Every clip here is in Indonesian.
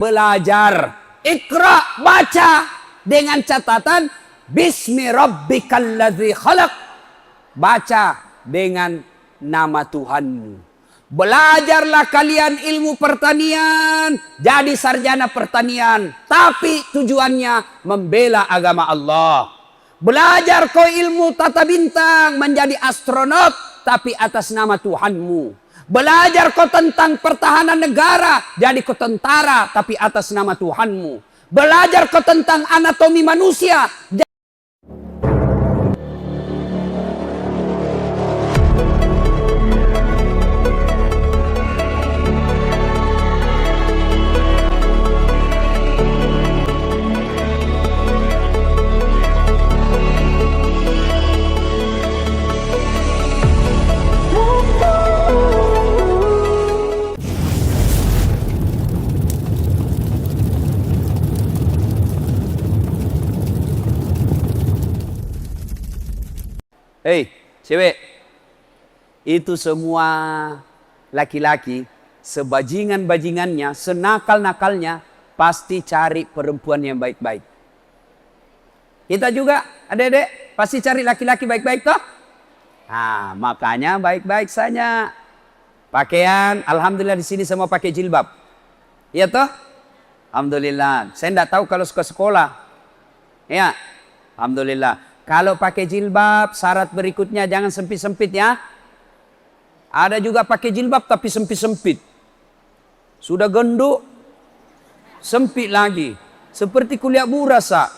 belajar. Iqra, baca dengan catatan bismi rabbikal ladzi khalaq. Baca dengan nama Tuhanmu. Belajarlah kalian ilmu pertanian, jadi sarjana pertanian, tapi tujuannya membela agama Allah. Belajar kau ilmu tata bintang, menjadi astronot, tapi atas nama Tuhanmu. Belajar kau tentang pertahanan negara, jadi kau tentara, tapi atas nama Tuhanmu. Belajar kau tentang anatomi manusia. Hei, cewek, itu semua laki-laki, sebajingan-bajingannya, senakal-nakalnya, pasti cari perempuan yang baik-baik. Kita juga, adik-adik, pasti cari laki-laki baik-baik toh? Nah, makanya baik-baik saja. Pakaian, alhamdulillah di sini semua pakai jilbab. Iya toh? Alhamdulillah. Saya tidak tahu kalau suka sekolah. Ya, alhamdulillah. Kalau pakai jilbab, syarat berikutnya jangan sempit-sempit ya. Ada juga pakai jilbab tapi sempit-sempit. Sudah gendut, sempit lagi. Seperti kuliah burasa.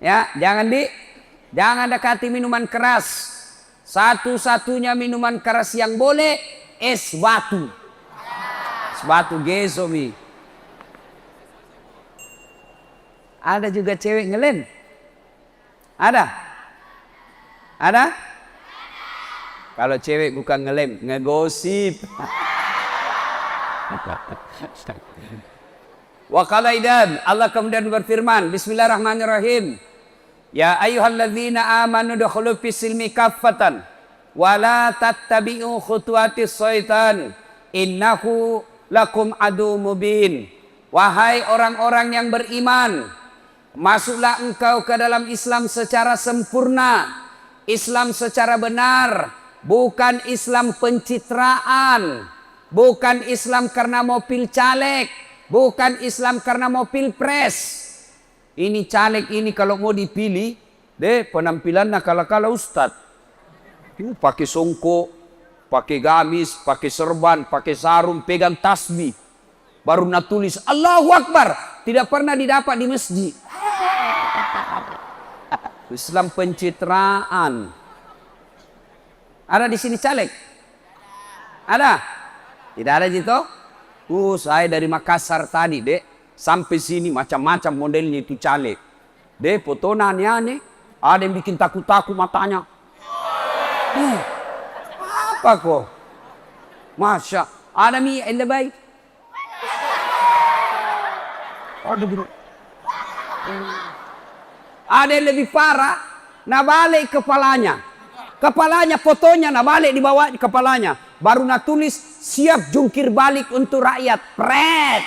Ya, jangan dekati minuman keras. Satu-satunya minuman keras yang boleh, es batu. Batu gesomi. Ada juga cewek ngelem. Ada? Ada? Kalau cewek bukan ngelem, ngegosip. Wa qala idan, Allah kemudian berfirman, bismillahirrahmanirrahim. Ya ayyuhalladzina amanu dukhulu fis silmi kaffatan wa la tattabi'u khutuwatis syaitan innahu lakum adu mubin. Wahai orang-orang yang beriman, masuklah engkau ke dalam Islam secara sempurna, Islam secara benar, bukan Islam pencitraan, bukan Islam karena mau pil caleg, bukan Islam karena mau pilpres. Ini caleg ini kalau mau dipilih, penampilannya kala-kala ustad, pakai songkok, pakai gamis, pakai serban, pakai sarung, pegang tasbih. Baru nak tulis Allahu Akbar. Tidak pernah didapat di masjid. Islam pencitraan. Ada di sini caleg? Ada? Tidak ada gitu? Saya dari Makassar tadi, dek. Sampai sini macam-macam modelnya itu caleg. Dek, foto aneh-aneh. Ada yang bikin takut-takut matanya. Apa kok? Masya. Ada mi yang lebih. Ada yang lebih parah. Nabalik kepalanya. Kepalanya fotonya nabalik di bawah kepalanya. Baru nak tulis siap jungkir balik untuk rakyat. Pret.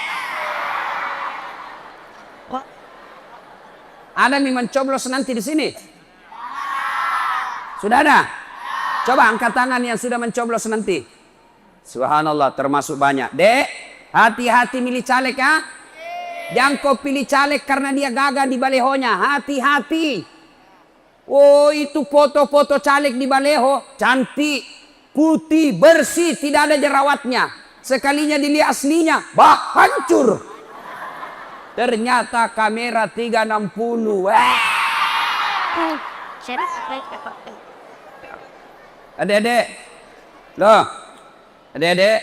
Ada mi mencoblos nanti di sini? Sudah ada? Coba angkat tangan yang sudah mencoblos nanti. Subhanallah, termasuk banyak. Dek, hati-hati milih caleg ya. Jangan kau pilih caleg karena dia gagah di balehonya. Hati-hati. Oh, itu foto-foto caleg di baleho. Cantik, putih, bersih, tidak ada jerawatnya. Sekalinya dilihat aslinya, hancur. Ternyata kamera 360. Adik-adik, loh, adik-adik,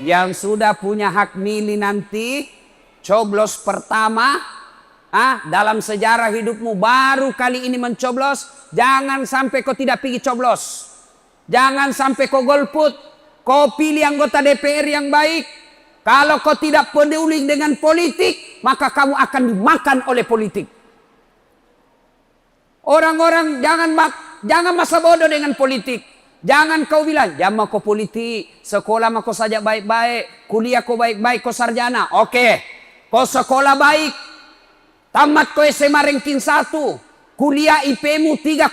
yang sudah punya hak milih nanti, coblos pertama, dalam sejarah hidupmu baru kali ini mencoblos, jangan sampai kau tidak pergi coblos, jangan sampai kau golput, kau pilih anggota DPR yang baik. Kalau kau tidak peduli dengan politik, maka kamu akan dimakan oleh politik. Orang-orang jangan masa bodoh dengan politik. Jangan kau bilang, jangan kau politik, sekolah mah kau saja baik-baik, kuliah kau baik-baik, kau sarjana. Oke, kau sekolah baik, tamat kau SMA ranking 1, kuliah IP-mu 3,9,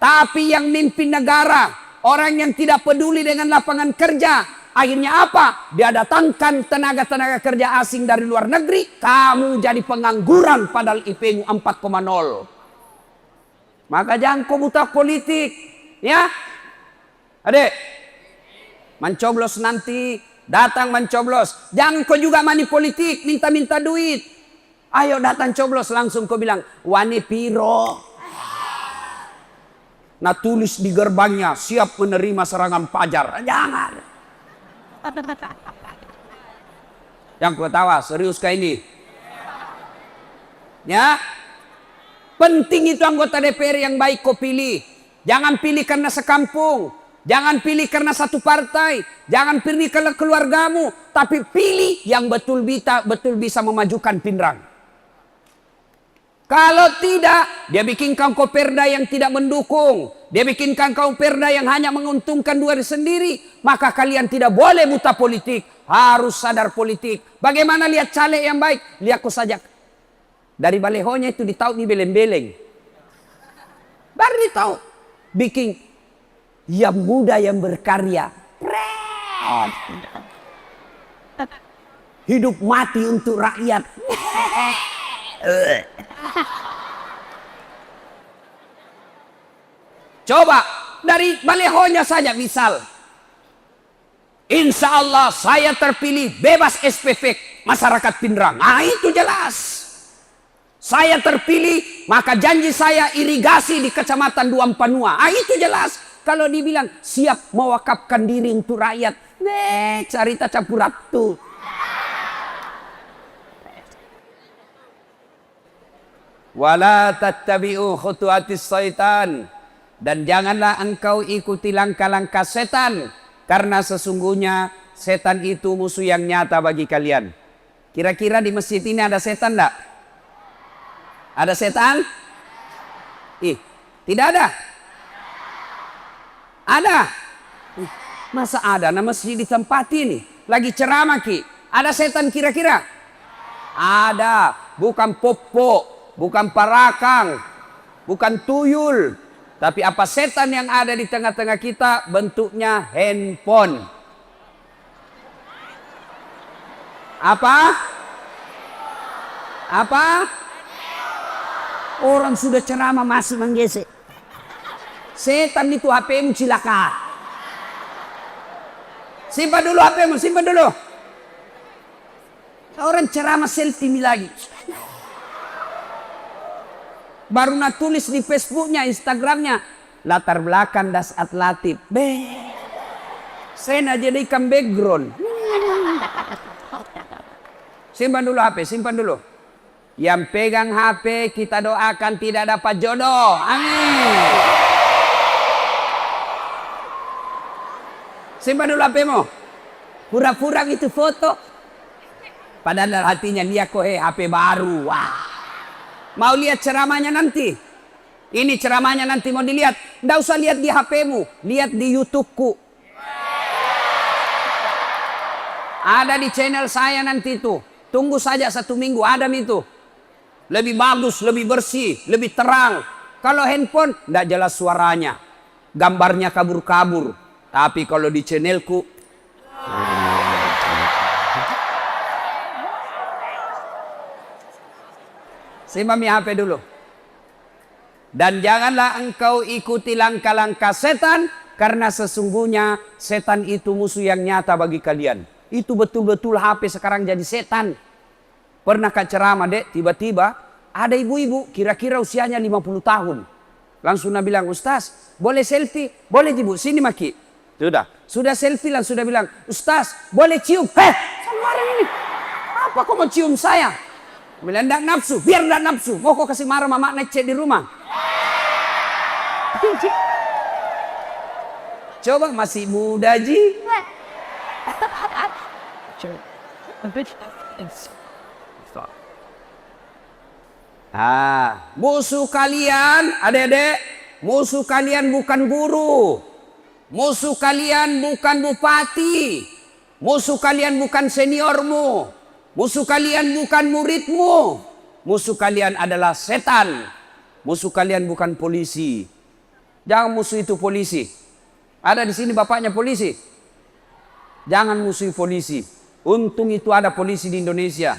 tapi yang mimpin negara, orang yang tidak peduli dengan lapangan kerja, akhirnya apa? Dia datangkan tenaga-tenaga kerja asing dari luar negeri, kamu jadi pengangguran padahal IP-mu 4,0. Maka jangan kau buta politik. Ya, adik, mencoblos nanti, datang mencoblos. Jangan kau juga money politik, minta-minta duit. Ayo datang coblos, langsung kau bilang, wani piro. Nah tulis di gerbangnya, siap menerima serangan fajar. Jangan. Yang kau tawa, serius kayak ini. Ya, penting itu anggota DPR yang baik kau pilih. Jangan pilih karena sekampung. Jangan pilih karena satu partai. Jangan pilih karena keluargamu. Tapi pilih yang betul bisa memajukan Pinrang. Kalau tidak, dia bikinkan kau perda yang tidak mendukung. Dia bikinkan kau perda yang hanya menguntungkan diri sendiri. Maka kalian tidak boleh buta politik. Harus sadar politik. Bagaimana lihat caleg yang baik? Lihat kau saja. Dari balehonya itu ditahu di beleng-beleng. Baru ditahu. Bikin yang muda yang berkarya. Hidup mati untuk rakyat. Coba dari balehonya saja misal. Insya Allah saya terpilih bebas SPP masyarakat Pinrang. Nah itu jelas. Saya terpilih, maka janji saya irigasi di Kecamatan Duampanua. Ah itu jelas. Kalau dibilang siap mewakafkan diri untuk rakyat. Cerita campuratu. Wala tattabi'u khutuwatis syaitan. Dan janganlah engkau ikuti langkah-langkah setan. Karena sesungguhnya setan itu musuh yang nyata bagi kalian. Kira-kira di masjid ini ada setan enggak? Ada setan? Tidak ada. Ada. Masa ada? Nah masjid di tempat ini. Lagi ceramah ki. Ada setan kira-kira? Ada. Bukan popo. Bukan parakang. Bukan tuyul. Tapi apa setan yang ada di tengah-tengah kita? Bentuknya handphone. Apa? Apa? Orang sudah ceramah masih menggesek. Setan itu HP-mu cilaka. Simpan dulu HP-mu, simpan dulu. Orang ceramah selfie lagi. Baru nak tulis di Facebooknya, Instagramnya. Latar belakang das atlatif. Saya jadikan background. Simpan dulu HP, simpan dulu. Yang pegang HP kita doakan tidak dapat jodoh. Amin. Simpan dulu HP-mu. Pura-pura itu foto. Padahal hatinya lihat kok HP baru. Wah. Mau lihat ceramahnya nanti? Ini ceramahnya nanti mau dilihat. Nggak usah lihat di HP-mu. Lihat di YouTube-ku. Ada di channel saya nanti itu. Tunggu saja 1 minggu ada itu. Lebih bagus, lebih bersih, lebih terang. Kalau handphone, tidak jelas suaranya. Gambarnya kabur-kabur. Tapi kalau di channelku, simpan HP dulu. Dan janganlah engkau ikuti langkah-langkah setan. Karena sesungguhnya setan itu musuh yang nyata bagi kalian. Itu betul-betul HP sekarang jadi setan. Pernah ceramah dek, tiba-tiba ada ibu-ibu kira-kira usianya 50 tahun. Langsung dia bilang, Ustaz, boleh selfie? Boleh ibu, sini maki. Sudah selfie langsung dia bilang, Ustaz, boleh cium? Sembarang ini. Apa kau mau cium saya? Bilang, enggak nafsu, biar enggak nafsu. Mau kau kasih marah mama ngecek di rumah? Coba masih muda ji. Musuh kalian, adik-adik, musuh kalian bukan guru. Musuh kalian bukan bupati. Musuh kalian bukan seniormu. Musuh kalian bukan muridmu. Musuh kalian adalah setan. Musuh kalian bukan polisi. Jangan musuh itu polisi. Ada di sini bapaknya polisi. Jangan musuhi polisi. Untung itu ada polisi di Indonesia.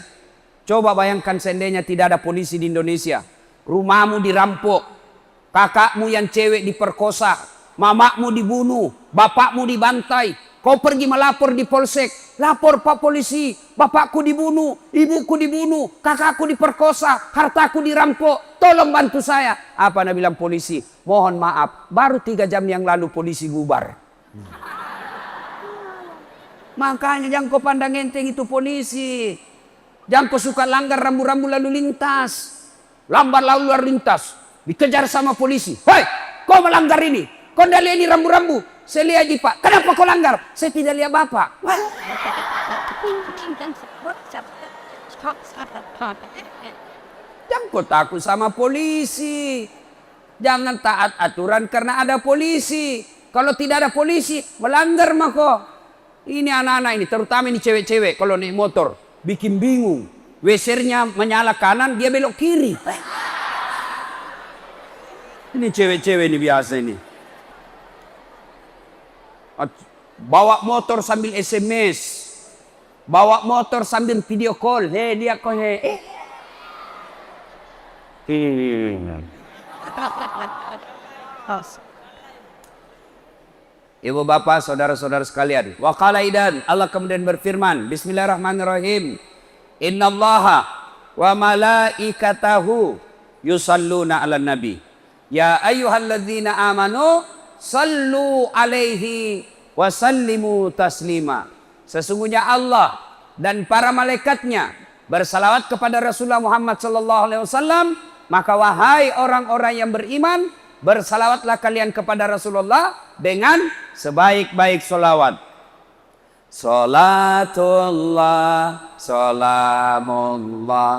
Coba bayangkan seandainya tidak ada polisi di Indonesia. Rumahmu dirampok. Kakakmu yang cewek diperkosa. Mamakmu dibunuh. Bapakmu dibantai. Kau pergi melapor di polsek. Lapor Pak Polisi. Bapakku dibunuh. Ibuku dibunuh. Kakakku diperkosa. Hartaku dirampok. Tolong bantu saya. Apa anda bilang polisi? Mohon maaf. Baru 3 jam yang lalu polisi bubar. Makanya jangan kau pandang enteng itu polisi. Jangan kau suka langgar rambu-rambu lalu lintas. Lambat lalu lintas. Dikejar sama polisi. Hei, kau melanggar ini. Kau tidak lihat ini rambu-rambu. Saya lihat aja Pak. Kenapa kau langgar? Saya tidak lihat Bapak. Jangan kau takut sama polisi. Jangan taat aturan karena ada polisi. Kalau tidak ada polisi, melanggar mako. Ini anak-anak ini, terutama ini cewek-cewek. Kalau naik motor, bikin bingung. Wesernya menyala kanan, dia belok kiri. Ini cewek-cewek ini biasa ini. Bawa motor sambil SMS. Bawa motor sambil video call. Hei, dia kok hei. Ibu bapak, saudara-saudara sekalian. Wa qala idan, Allah kemudian berfirman, Bismillahirrahmanirrahim. Innallaha wa malaikatahu yusalluna 'alan nabi. Ya ayyuhalladzina amanu sallu alaihi wa sallimu taslima. Sesungguhnya Allah dan para malaikatnya bersalawat kepada Rasulullah Muhammad sallallahu alaihi wasallam, maka wahai orang-orang yang beriman, bersalawatlah kalian kepada Rasulullah dengan sebaik-baik salawat. Salatullah, salamullah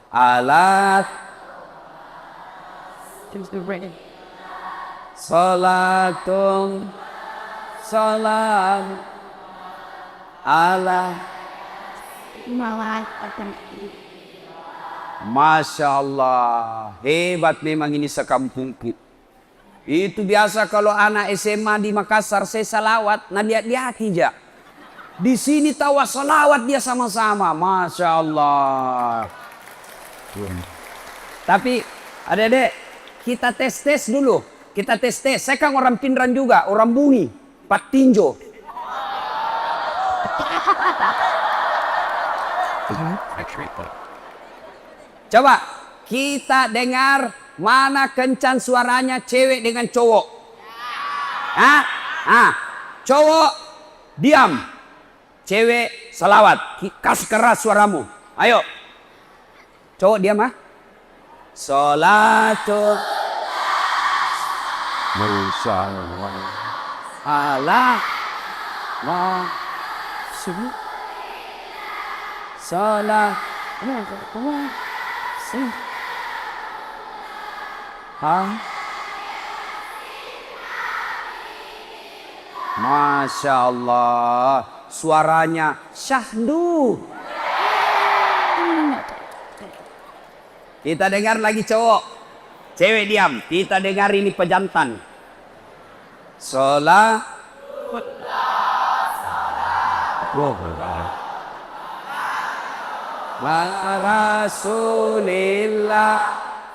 ala salatun salam ala Masya Allah, hebat memang ini sekampungku. Itu biasa kalau anak SMA di Makassar saya salawat, nah lihat-lihat hijab. Di sini tawa salawat dia sama-sama, Masya Allah. Tapi adek-adek, kita tes-tes dulu. Kita tes-tes. Saya kan orang Pindrang juga, orang Bungi, Patinjo. Coba kita dengar mana kencan suaranya cewek dengan cowok. Cowok diam, cewek salawat. Kasih keras suaramu. Ayo, cowok diam Salatul Allah salat Masya Allah, suaranya syahdu. Kita dengar lagi cowok, cewek diam. Kita dengar ini pejantan. Salat Rasulillah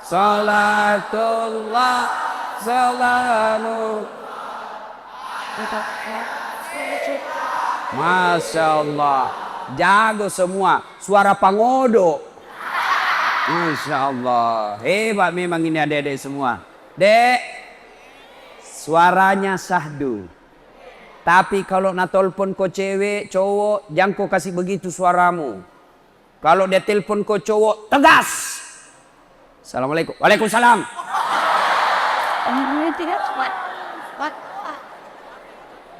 salatullah salamu. Masya Allah, jago semua, suara pangodo. Masya Allah, hebat memang ini adik-adik semua. Dek, suaranya sahdu. Tapi kalau nak telepon kau cewek, cowok, jangan kau kasih begitu suaramu. Kalau dia telepon kau cowok, tegas. Assalamualaikum. Waalaikumsalam.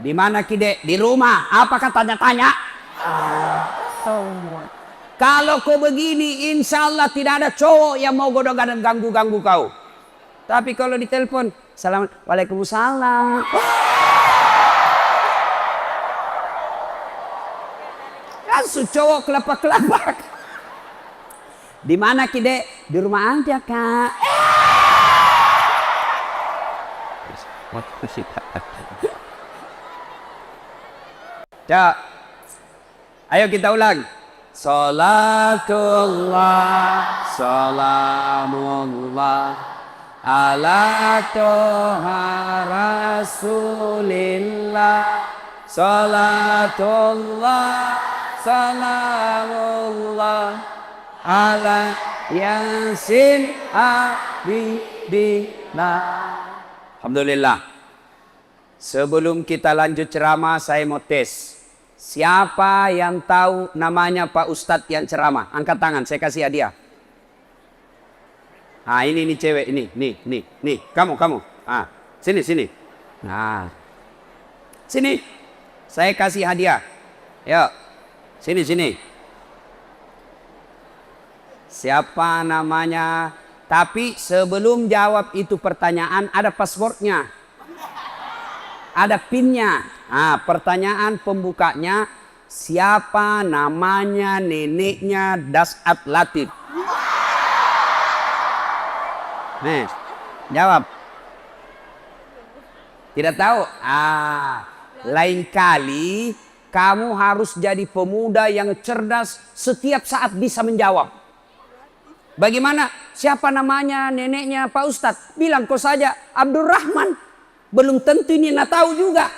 Di mana Kide? Di rumah. Apakah tanya-tanya? Kalau kau begini, insya Allah tidak ada cowok yang mau godok dan ganggu-ganggu kau. Tapi kalau ditelepon, Waalaikumsalam. Langsung cowok kelapa-kelapa. Di mana Kide? Di rumah aja, Kak. Cak. Ayo kita ulang. Salatullah, salamullah ala toha rasulillah. Salatullah, salamullah ala yasin abidillah. Alhamdulillah. Sebelum kita lanjut ceramah, saya mau tes. Siapa yang tahu namanya Pak Ustadz yang ceramah? Angkat tangan, saya kasih hadiah. Ah, ini cewek, nih. Kamu. Ah, sini. Nah, sini. Saya kasih hadiah. Yuk, sini. Siapa namanya? Tapi sebelum jawab itu pertanyaan, ada passwordnya. Ada pinnya. Nah, pertanyaan pembukanya, siapa namanya neneknya Dasat Latif? Nih, jawab. Tidak tahu? Lain kali kamu harus jadi pemuda yang cerdas, setiap saat bisa menjawab. Bagaimana? Siapa namanya neneknya Pak Ustadz? Bilang kau saja Abdurrahman. Belum tentu ini nak tahu juga.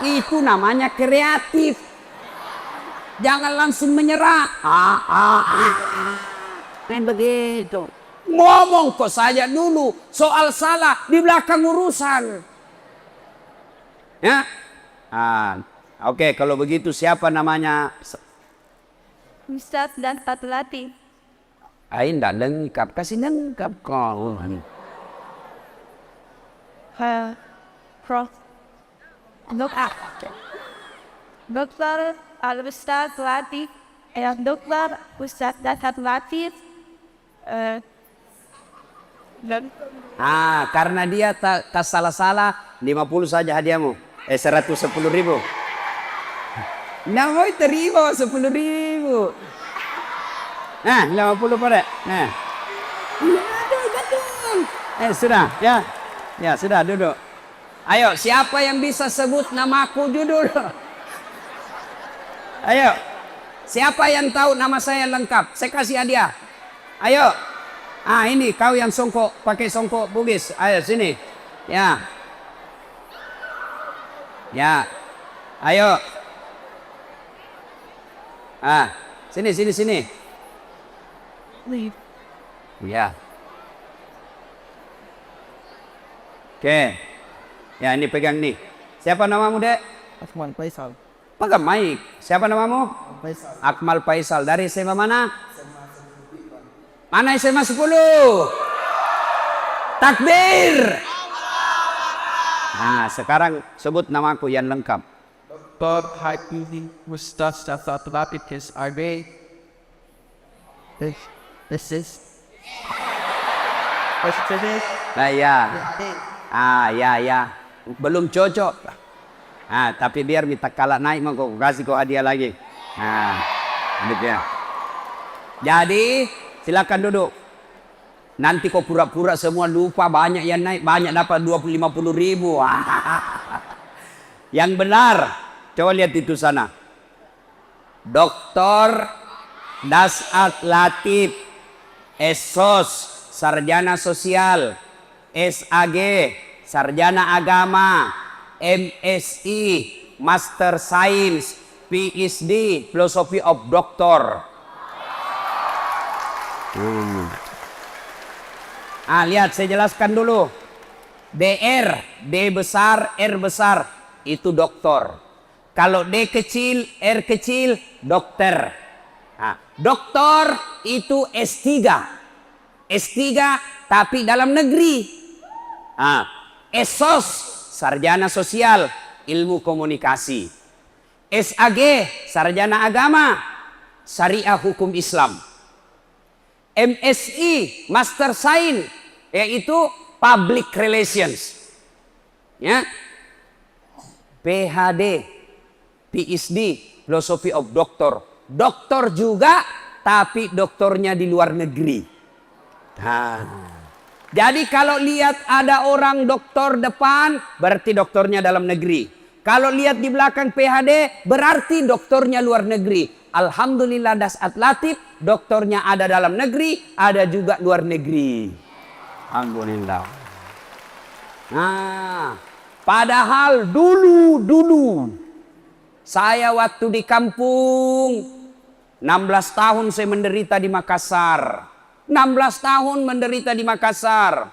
Itu namanya kreatif. Jangan langsung menyerah. Begitu. Ngomong kok saja dulu. Soal salah di belakang urusan. Ya. Oke, kalau begitu siapa namanya? Ustadz Dasat Latif. Tidak lengkap. Kasih lengkap kau. Prof. Dr. Al-Ustadz Latif. Dr. Ustadz Dasat Latif. Karena dia tak salah-salah, 50 saja hadiahmu. 110.000. Nah, mau terima 10.000. Nah, 50 pada. Nah. Sudah, ya. Ya, sudah duduk. Ayo, siapa yang bisa sebut namaku judul? Ayo. Siapa yang tahu nama saya lengkap? Saya kasih hadiah. Ayo. Ini kau yang songkok, pakai songkok Bugis. Ayo sini. Ya. Ya. Ayo. Sini. Ya. Oke. Ya, ini pegang nih. Siapa namamu, Dek? Akmal Faisal. Pegang mic. Siapa namamu? Faisal. Akmal Faisal. Dari SMA mana? Mana SMA 10? Takbir. Nah, sekarang sebut namaku yang lengkap. Dr. Habibi Ustadz Dasat Latif SIB. This is. Nah, ya. Ya. Belum cocok. Tapi biar minta kalah naik mau kau kasih kau hadiah lagi. Demikian. Jadi silakan duduk. Nanti kau pura-pura semua lupa, banyak yang naik, banyak dapat 50.000. Yang benar, coba lihat itu sana. Dr. Dasat Latif, SOS, Sarjana Sosial, SAG, Sarjana Agama, MSI, Master Science, PhD, Philosophy of Doctor. Lihat, saya jelaskan dulu. DR, D besar, R besar, itu doktor. Kalau D kecil, R kecil, dokter. Doktor itu S3. S3 tapi dalam negeri. SOS, Sarjana Sosial, Ilmu Komunikasi. SAG, Sarjana Agama, Syariah Hukum Islam. MSI, Master Science, yaitu Public Relations. Ya. PhD, PhD, Philosophy of Doctor. Doktor juga, tapi doktornya di luar negeri. Jadi kalau lihat ada orang doktor depan, berarti doktornya dalam negeri. Kalau lihat di belakang PhD, berarti doktornya luar negeri. Alhamdulillah dasat latif, doktornya ada dalam negeri, ada juga luar negeri. Alhamdulillah. Nah, padahal dulu saya waktu di kampung 16 tahun saya menderita di Makassar. 16 tahun menderita di Makassar.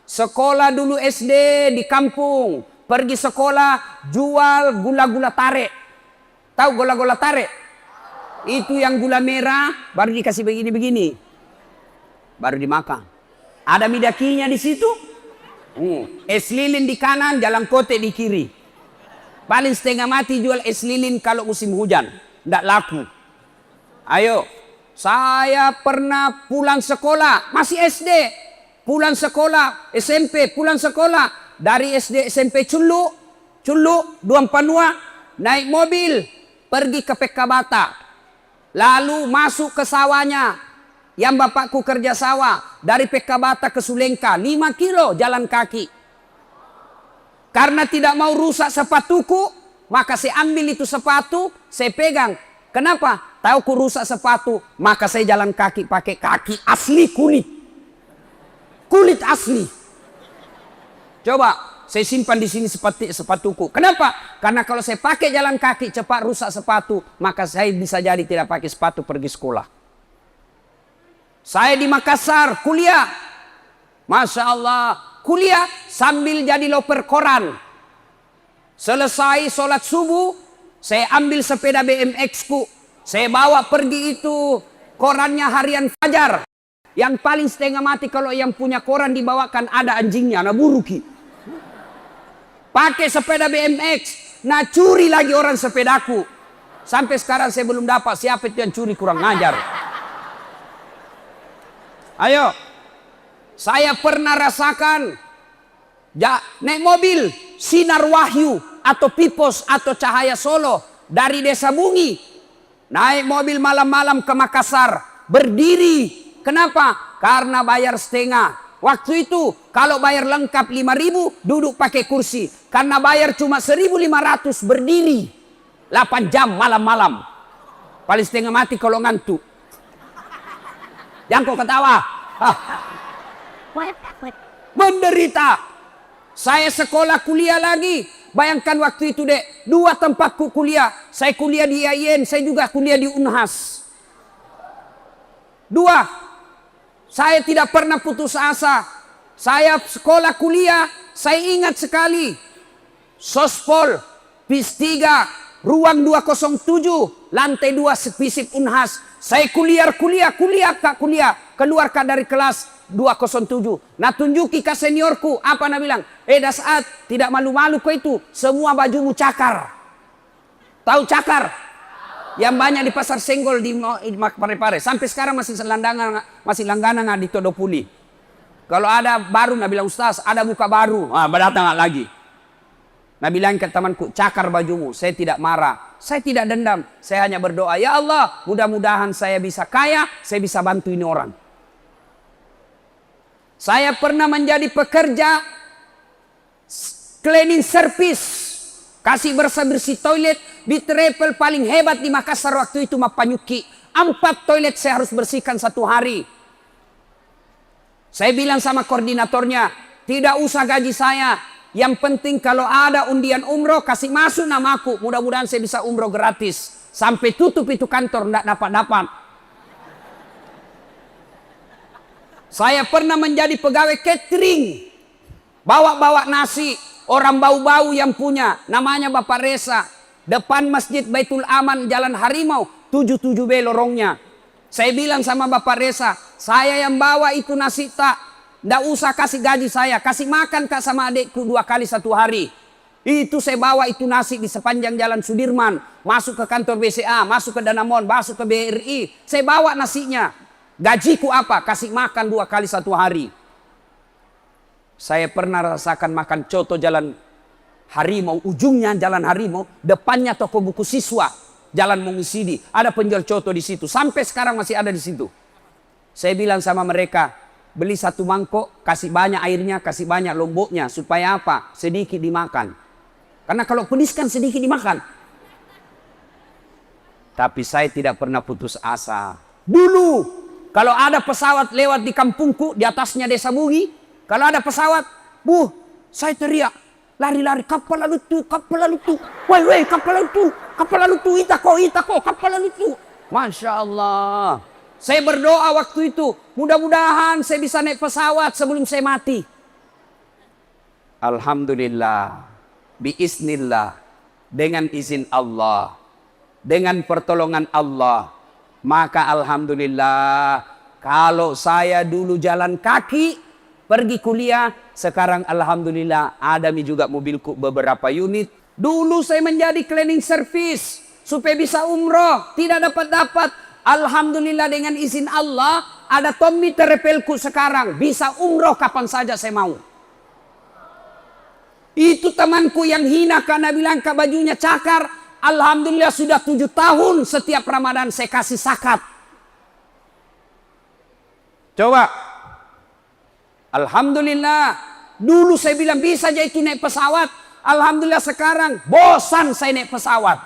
Sekolah dulu SD di kampung, pergi sekolah jual gula-gula tarik. Tahu gula-gula tarik? Itu yang gula merah baru dikasih begini-begini. Baru dimakan. Ada midakinya di situ. Es lilin di kanan, jalan kote di kiri. Paling setengah mati jual es lilin kalau musim hujan. Tidak laku. Ayo. Saya pernah pulang sekolah. Masih SD. Pulang sekolah. SMP. Pulang sekolah. Dari SD SMP Culuk. Duang Panua. Naik mobil. Pergi ke PK Bata. Lalu masuk ke sawahnya. Yang bapakku kerja sawah. Dari PK Bata ke Sulengka. 5 kilo jalan kaki. Karena tidak mau rusak sepatuku. Maka saya ambil itu sepatu. Saya pegang. Kenapa? Tahu ku rusak sepatu. Maka saya jalan kaki pakai kaki asli kulit. Kulit asli. Coba. Saya simpan di sini sepatuku. Kenapa? Karena kalau saya pakai jalan kaki cepat rusak sepatu. Maka saya bisa jadi tidak pakai sepatu pergi sekolah. Saya di Makassar kuliah. Masya Allah. Kuliah sambil jadi loper koran. Selesai sholat subuh. Saya ambil sepeda BMX ku. Saya bawa pergi itu. Korannya harian Fajar. Yang paling setengah mati kalau yang punya koran dibawakan ada anjingnya. Nah buruki. Pakai sepeda BMX. Nah curi lagi orang sepedaku. Sampai sekarang saya belum dapat siapa itu yang curi, kurang ngajar. Ayo. Saya pernah rasakan. Naik mobil. Sinar Wahyu. Atau Pipos. Atau Cahaya Solo. Dari Desa Bungi. Naik mobil malam-malam ke Makassar. Berdiri. Kenapa? Karena bayar setengah. Waktu itu kalau bayar lengkap 5.000 duduk pakai kursi. Karena bayar cuma 1.500 berdiri. 8 jam malam-malam. Paling setengah mati kalau ngantuk. Jangan kau ketawa. Menderita. Saya sekolah kuliah lagi. Bayangkan waktu itu dek. 2 tempatku kuliah. Saya kuliah di IAIN. Saya juga kuliah di Unhas. 2. Saya tidak pernah putus asa. Saya sekolah kuliah. Saya ingat sekali. Sospol. PIS 3. Ruang 207. Lantai 2 FISIP Unhas. Saya kuliah. Keluarkan dari kelas 207. Nah tunjuki ke seniorku. Apa nak bilang? Dasat. Tidak malu-malu kau itu. Semua bajumu cakar. Tahu cakar? Yang banyak di Pasar Senggol di Parepare. Sampai sekarang masih langganan di Todopuli. Kalau ada baru, nak bilang Ustaz, ada buka baru. Datang lagi. Nah bilang ke temanku, cakar bajumu. Saya tidak marah. Saya tidak dendam. Saya hanya berdoa, ya Allah, mudah-mudahan saya bisa kaya, saya bisa bantu ini orang. Saya pernah menjadi pekerja cleaning service. Kasih bersih-bersih toilet. Di travel paling hebat di Makassar waktu itu Mapanyuki. 4 toilet saya harus bersihkan 1 hari. Saya bilang sama koordinatornya, tidak usah gaji saya. Yang penting kalau ada undian umroh, kasih masuk namaku. Mudah-mudahan saya bisa umroh gratis. Sampai tutup itu kantor, tidak dapat-dapat. Saya pernah menjadi pegawai catering. Bawa-bawa nasi. Orang bau-bau yang punya. Namanya Bapak Reza. Depan Masjid Baitul Aman, Jalan Harimau. 77B lorongnya. Saya bilang sama Bapak Reza, saya yang bawa itu nasi tak. Nggak usah kasih gaji saya. Kasih makan kak sama adikku 2 kali 1 hari. Itu saya bawa itu nasi di sepanjang Jalan Sudirman. Masuk ke kantor BCA, masuk ke Danamon, masuk ke BRI. Saya bawa nasinya. Gajiku apa? Kasih makan 2 kali 1 hari. Saya pernah rasakan makan coto Jalan Harimau. Ujungnya Jalan Harimau. Depannya toko buku siswa. Jalan Mungusidi, ada penjual coto di situ. Sampai sekarang masih ada di situ. Saya bilang sama mereka, beli 1 mangkok, kasih banyak airnya, kasih banyak lomboknya. Supaya apa? Sedikit dimakan. Karena kalau pedis kan sedikit dimakan. Tapi saya tidak pernah putus asa. Dulu, kalau ada pesawat lewat di kampungku, di atasnya desa Bugi. Kalau ada pesawat, saya teriak. Lari-lari, kapal lalu tu, woi, kapal lalu tu, itako, kapal lalu tu. Masya Allah. Saya berdoa waktu itu, mudah-mudahan saya bisa naik pesawat sebelum saya mati. Alhamdulillah, biiznillah, dengan izin Allah, dengan pertolongan Allah, maka alhamdulillah, kalau saya dulu jalan kaki, pergi kuliah, sekarang alhamdulillah ada juga mobilku beberapa unit. Dulu saya menjadi cleaning service supaya bisa umroh, tidak dapat. Alhamdulillah dengan izin Allah ada Tommy terepelku sekarang bisa umroh kapan saja saya mau. Itu temanku yang hina karena bilang ke bajunya cakar. Alhamdulillah sudah 7 tahun setiap Ramadan saya kasih zakat. Coba. Alhamdulillah, dulu saya bilang bisa aja itu naik pesawat. Alhamdulillah sekarang bosan saya naik pesawat.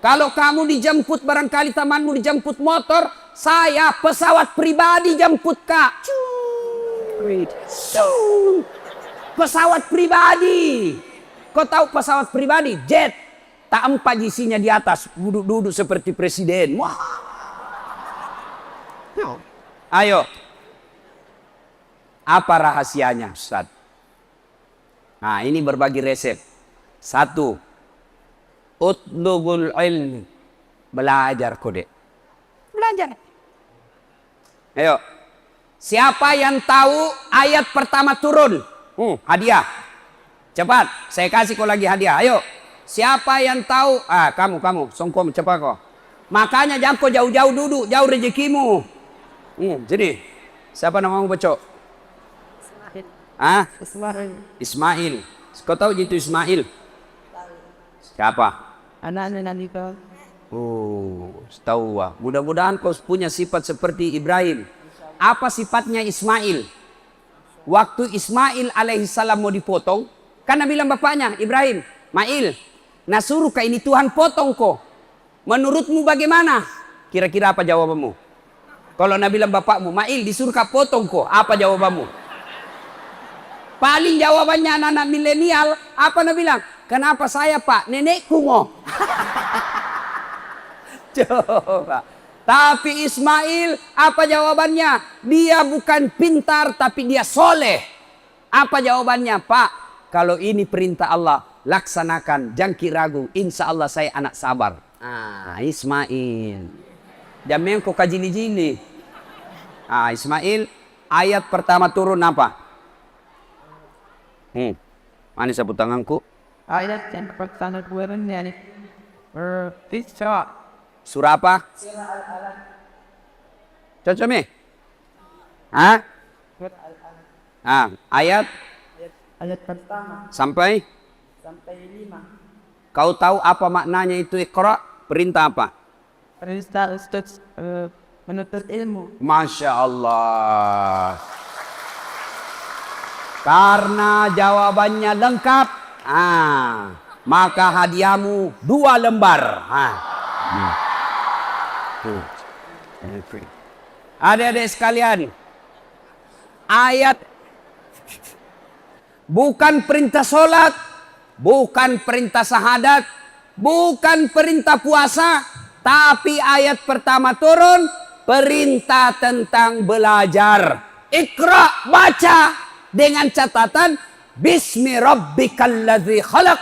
Kalau kamu dijemput, barangkali temanmu dijemput motor, saya pesawat pribadi jemput kak. Pesawat pribadi. Kau tahu pesawat pribadi? Jet. Tak 4 isinya di atas, duduk-duduk seperti presiden. Wah. Ayo, apa rahasianya Ustaz? Nah, ini berbagi resep. 1, utlubul ilmi, belajar kode. Belajar. Ayo, siapa yang tahu ayat pertama turun? Hadiah. Cepat, saya kasih kau lagi hadiah. Ayo, siapa yang tahu? Kamu, songkom cepat kau. Makanya jangan kau jauh-jauh duduk, jauh rezekimu. Jadi, siapa namamu Bocok? Ismail. Kau tahu itu Ismail? Siapa? Anaknya Nalika. Tahu. Mudah-mudahan kau punya sifat seperti Ibrahim. Apa sifatnya Ismail? Waktu Ismail alaihissalam mau dipotong, karena bilang bapaknya, Ibrahim, Mail, nasuruh ke ini Tuhan potong kau. Menurutmu bagaimana? Kira-kira apa jawabanmu? Kalau Nabi bilang bapakmu, Mail disuruh kau potong kau, apa jawabanmu? Paling jawabannya anak-anak milenial, apa Nabi bilang? Kenapa saya pak? Nenekku mau. Coba. Tapi Ismail, apa jawabannya? Dia bukan pintar, tapi dia soleh. Apa jawabannya? Pak, kalau ini perintah Allah, laksanakan. Jangan ragu, insya Allah saya anak sabar. Ismail. Jangan kau kajili-jili. Ismail, ayat pertama turun apa? Mana sapu tanganku? Ayat yang pertama turun yani surah apa? Cocok mi? Ayat pertama sampai 5. Kau tahu apa maknanya itu Iqra? Perintah apa? Perintah Ustaz menuntut ilmu. Masya Allah. Karena jawabannya lengkap, maka hadiahmu 2 lembar. Adik-adik sekalian, ayat bukan perintah sholat, bukan perintah syahadat, bukan perintah puasa, tapi ayat pertama turun perintah tentang belajar. Iqra, baca dengan catatan bismi rabbikal ladzi khalaq.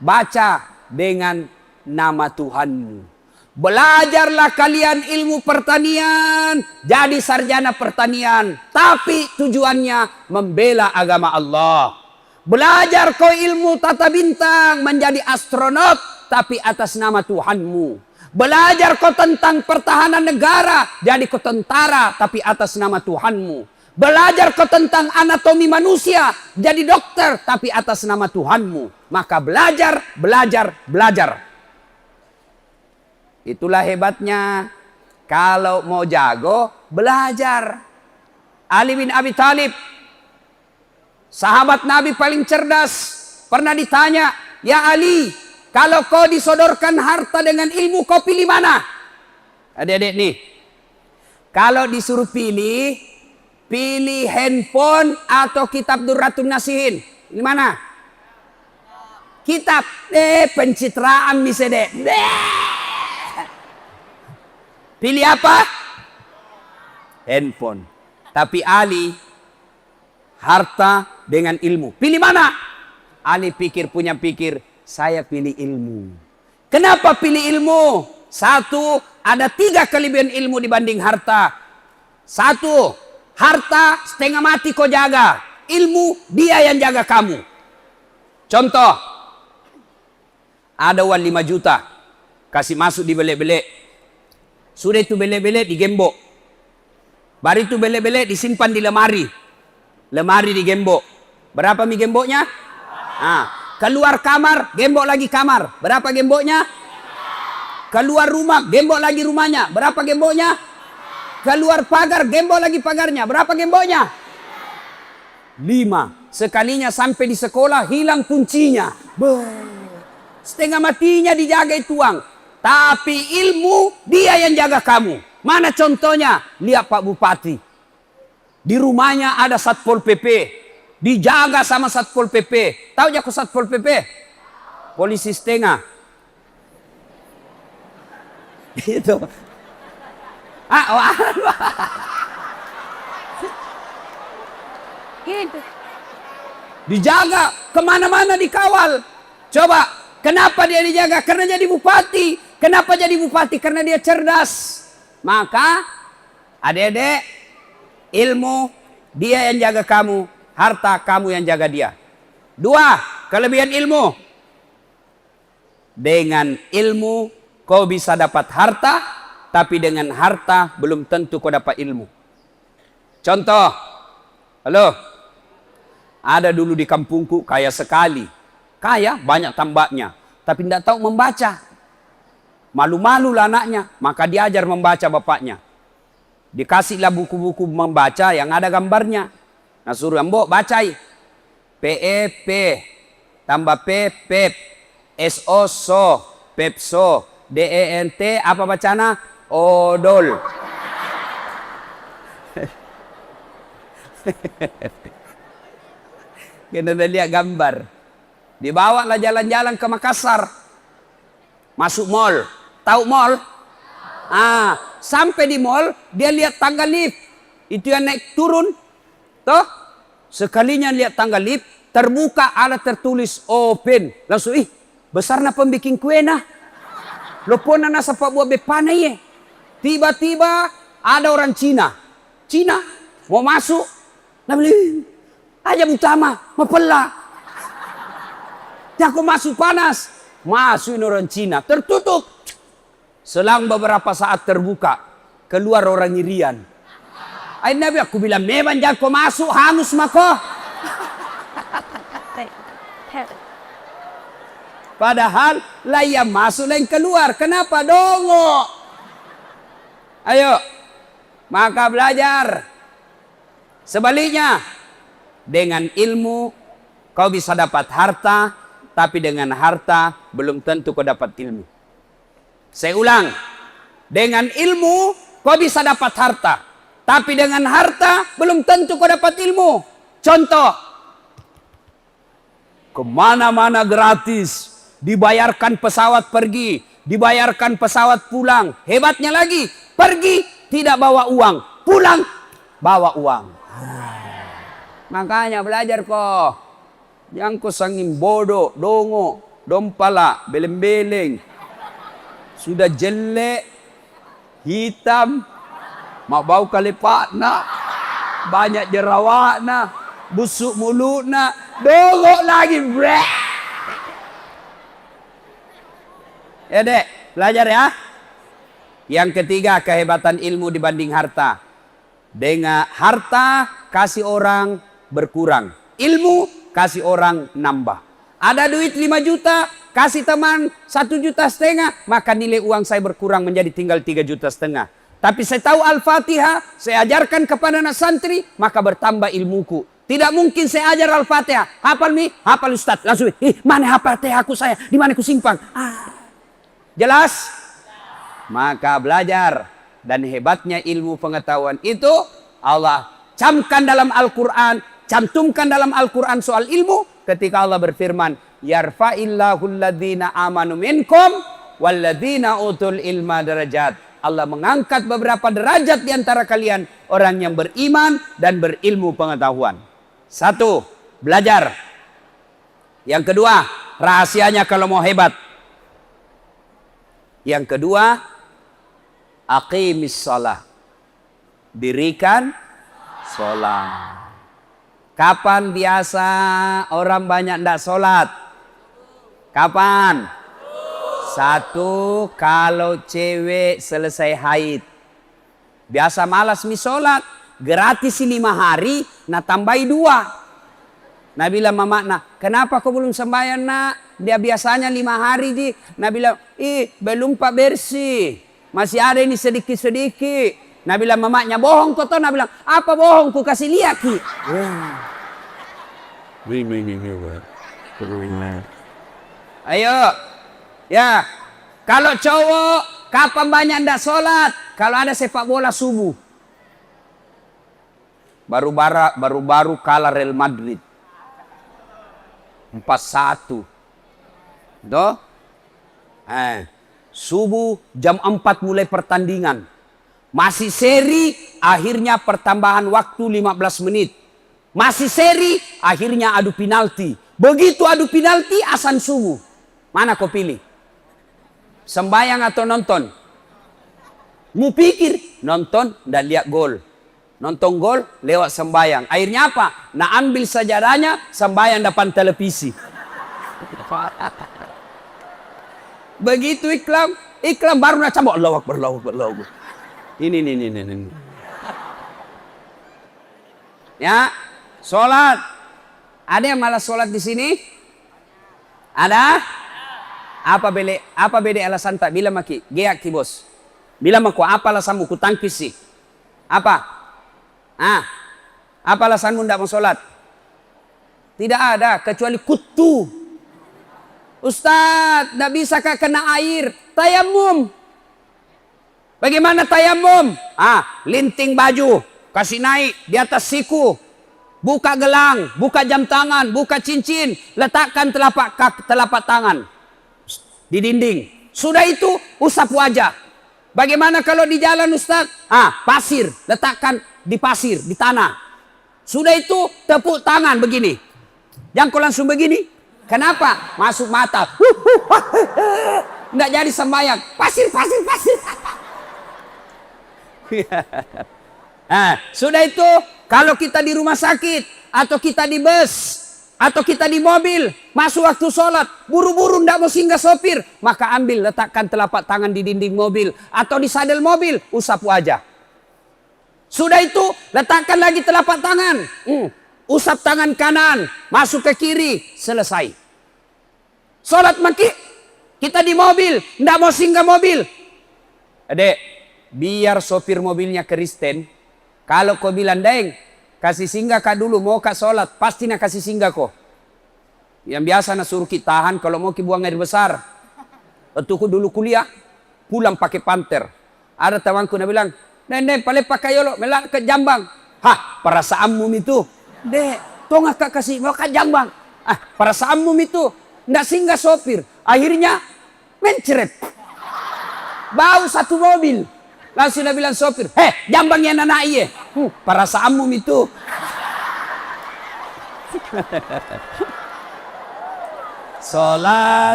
Baca dengan nama Tuhanmu. Belajarlah kalian ilmu pertanian, jadi sarjana pertanian, tapi tujuannya membela agama Allah. Belajar kau ilmu tata bintang, menjadi astronot, tapi atas nama Tuhanmu. Belajar kau tentang pertahanan negara, jadi kau tentara, tapi atas nama Tuhanmu. Belajar kau tentang anatomi manusia. Jadi dokter, tapi atas nama Tuhanmu. Maka belajar, belajar, belajar. Itulah hebatnya. Kalau mau jago, belajar. Ali bin Abi Thalib, sahabat Nabi paling cerdas, pernah ditanya, "Ya Ali, kalau kau disodorkan harta dengan ilmu, kau pilih mana?" Adik-adik nih, kalau disuruh pilih, pilih handphone atau kitab Durratun Nasihin. Ini mana? Kitab. Pencitraan bisa deh. Pilih apa? Handphone. Tapi Ali, harta dengan ilmu. Pilih mana? Ali punya pikir, saya pilih ilmu. Kenapa pilih ilmu? Satu, ada 3 kelebihan ilmu dibanding harta. Satu, harta setengah mati kau jaga. Ilmu, dia yang jaga kamu. Contoh, ada uang 5 juta. Kasih masuk di belek-belek. Sudah itu belek-belek digembok. Baru itu belek-belek disimpan di lemari. Lemari digembok. Berapa mi gemboknya? Keluar kamar, gembok lagi kamar. Berapa gemboknya? Keluar rumah, gembok lagi rumahnya. Berapa gemboknya? Keluar pagar, gembok lagi pagarnya. Berapa gemboknya? 5. Sekalinya sampai di sekolah, hilang kuncinya. Setengah matinya dijaga itu uang. Tapi ilmu, dia yang jaga kamu. Mana contohnya? Lihat Pak Bupati. Di rumahnya ada Satpol PP. Dijaga sama Satpol PP. Tahu jago Satpol PP? Polisi setengah. Itu. Dijaga. Kemana-mana dikawal. Coba. Kenapa dia dijaga? Karena jadi bupati. Kenapa jadi bupati? Karena dia cerdas. Maka adik-adik, ilmu dia yang jaga kamu, harta kamu yang jaga dia. 2, kelebihan ilmu. Dengan ilmu kau bisa dapat harta, tapi dengan harta belum tentu kau dapat ilmu. Contoh, halo, ada dulu di kampungku kaya sekali. Kaya, banyak tambaknya, tapi tidak tahu membaca. Malu-malu lah anaknya, maka diajar membaca bapaknya. Dikasihlah buku-buku membaca yang ada gambarnya. Nah suruh mbok bacai. PEP tambah P, PEP. SO, SO, PEPSO. DENT, apa bacana? Odol. Kena lihat gambar. Dibawalah jalan-jalan ke Makassar. Masuk mall. Tahu mall? Sampai di mall, dia lihat tangga lift. Itu yang naik turun. Toh? Sekalinya lihat tangga lift, terbuka ada tertulis open. Langsung, besar na pembikin kue nah. Lopona na sa pabuah bepanay eh. Tiba-tiba ada orang Cina. Cina mau masuk. Nabili. Aja utama, mapela. Aku masuk panas. Masuk orang Cina, tertutup. Selang beberapa saat terbuka, keluar orang Irian. Nabi aku bilang, memang jago masuk, hangus mako. Padahal lah yang masuk, lah yang keluar. Kenapa? Dongo. Ayo, maka belajar. Sebaliknya, dengan ilmu kau bisa dapat harta, tapi dengan harta belum tentu kau dapat ilmu. Saya ulang, dengan ilmu kau bisa dapat harta, tapi dengan harta belum tentu kau dapat ilmu. Contoh, kemana-mana gratis, dibayarkan pesawat pergi, dibayarkan pesawat pulang. Hebatnya lagi, pergi tidak bawa uang, pulang bawa uang. Makanya belajar kok. Yang kau sangin bodoh, dongo, dompala, beleng-beleng. Sudah jelek, hitam, mak bau kalepak nak, banyak jerawat nak, busuk mulut nak, dongo lagi. Ya dek, belajar ya. Yang ketiga, kehebatan ilmu dibanding harta. Dengan harta kasih orang berkurang. Ilmu, kasih orang nambah. Ada duit 5 juta, kasih teman 1,5 juta, maka nilai uang saya berkurang menjadi tinggal 3,5 juta. Tapi saya tahu Al-Fatihah, saya ajarkan kepada anak santri, maka bertambah ilmuku. Tidak mungkin saya ajar Al-Fatihah. Hafal nih? Hafal Ustaz. Langsung, mana Al-Fatihah aku saya? Di mana aku simpan? Jelas? Maka belajar. Dan hebatnya ilmu pengetahuan itu, Allah camkan dalam Al-Quran, cantumkan dalam Al-Quran soal ilmu, ketika Allah berfirman, yarfa'illahu alladhina amanu minkum walladhina utul ilma darajat. Allah mengangkat beberapa derajat di antara kalian, orang yang beriman dan berilmu pengetahuan. 1, belajar. Yang kedua, rahasianya kalau mau hebat. Yang kedua, aqimis shalah. Dirikan sholat. Kapan biasa orang banyak tidak sholat? Kapan? 1, kalau cewek selesai haid. Biasa malas mi sholat. Gratis 5 hari, nah tambahi 2. Nah bilang mama, nah kenapa kau belum sembahyang nak? Dia biasanya 5 hari di. Nah bilang, belum pak bersih. Masih ada ini sedikit-sedikit. Nah bilang mamanya, bohong kau toh. Nah bilang, apa bohong? Ku kasih lihat ki. Ayo. Ya. Kalau cowok, kapan banyak ndak sholat? Kalau ada sepak bola subuh. Baru-baru kalah Real Madrid. 4-1. Tuh. Subuh jam 4 mulai pertandingan. Masih seri, akhirnya pertambahan waktu 15 menit. Masih seri, akhirnya adu penalti. Begitu adu penalti, azan subuh. Mana kau pilih? Sembayang atau nonton? Mu pikir, nonton dan lihat gol. Nonton gol, lewat sembayang. Akhirnya apa? Nah ambil sajadahnya, sembayang depan televisi. Begitu iklan baru nak cambok. Allahu Akbar, Allahu Akbar, Allahu Akbar. Ini. Ya, sholat. Ada yang malas sholat di sini? Ada? Apa beda alasan tak? Bila maki, geak ki bos. Bila maku apa alasanmu? Ku tangkis sih. Apa? Apa alasanmu tidak mau sholat? Tidak ada, kecuali kutu. Ustaz, tidak bisa kena air. Tayamum. Bagaimana tayamum? Linting baju, kasih naik di atas siku. Buka gelang, buka jam tangan, buka cincin. Letakkan telapak tangan di dinding. Sudah itu, usap wajah. Bagaimana kalau di jalan Ustaz? Pasir, letakkan di pasir, di tanah. Sudah itu tepuk tangan begini. Jangan kau langsung begini. Kenapa? Masuk mata. Nggak jadi sembahyang. Pasir. Sudah itu kalau kita di rumah sakit atau kita di bus atau kita di mobil, masuk waktu sholat, buru-buru ndak mau singgah sopir, maka ambil letakkan telapak tangan di dinding mobil atau di sadel mobil, usap wajah. Sudah itu letakkan lagi telapak tangan, usap tangan kanan, masuk ke kiri, selesai. Sholat maki, kita di mobil, ndak mau singgah mobil. Adek, biar sopir mobilnya Kristen, kalau kau bilang, Deng, kasih singgah kak dulu, mau kak sholat, pasti nak kasih singgah kau. Yang biasa nak suruh kita tahan, kalau mau buang air besar. Waktu ku dulu kuliah, pulang pakai panter. Ada temanku nak bilang, Deng, paling pakai yolo, melak ke Jambang. Perasaanmu itu. Dek, tongah kak kasih, mau ke Jambang. Perasaanmu itu. Nggak singgah sopir. Akhirnya, menceret. Bau satu mobil. Langsung dia bilang sopir, Jambang yang anak iya. Perasaanmu itu.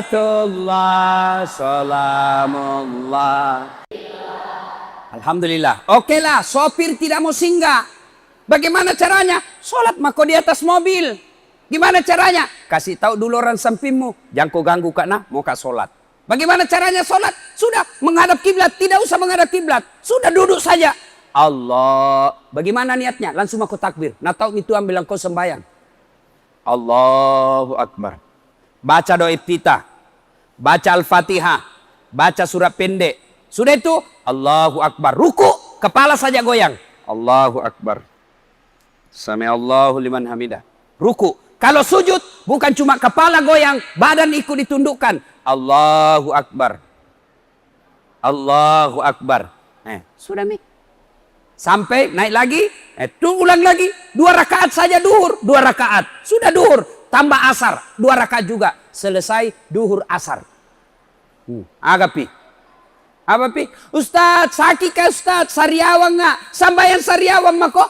Salatullah, salamullah. Alhamdulillah. Oke lah, sopir tidak mau singgah. Bagaimana caranya? Sholat mako di atas mobil. Gimana caranya? Kasih tahu dulu orang sampingmu. Jangan kau ganggu karena mau kak sholat. Bagaimana caranya sholat? Sudah menghadap kiblat, tidak usah menghadap kiblat. Sudah duduk saja. Allah. Bagaimana niatnya? Langsung aku takbir. Nah tahu itu ambil engkau sembahyang. Allahu Akbar. Baca doa iftitah. Baca Al-Fatihah. Baca surat pendek. Sudah itu Allahu Akbar. Ruku. Kepala saja goyang. Allahu Akbar. Sami Allahu liman hamidah. Ruku. Kalau sujud bukan cuma kepala goyang. Badan ikut ditundukkan. Allahu Akbar. Allahu Akbar. Sudah mi. Sampai naik lagi, ulang lagi. 2 rakaat saja duhur, 2 rakaat. Sudah duhur, tambah asar, 2 rakaat juga. Selesai duhur asar. Agapi. Apa pi? Ustaz, sakit kah Ustaz? Sariawang nggak? Sambayan sariawang mako?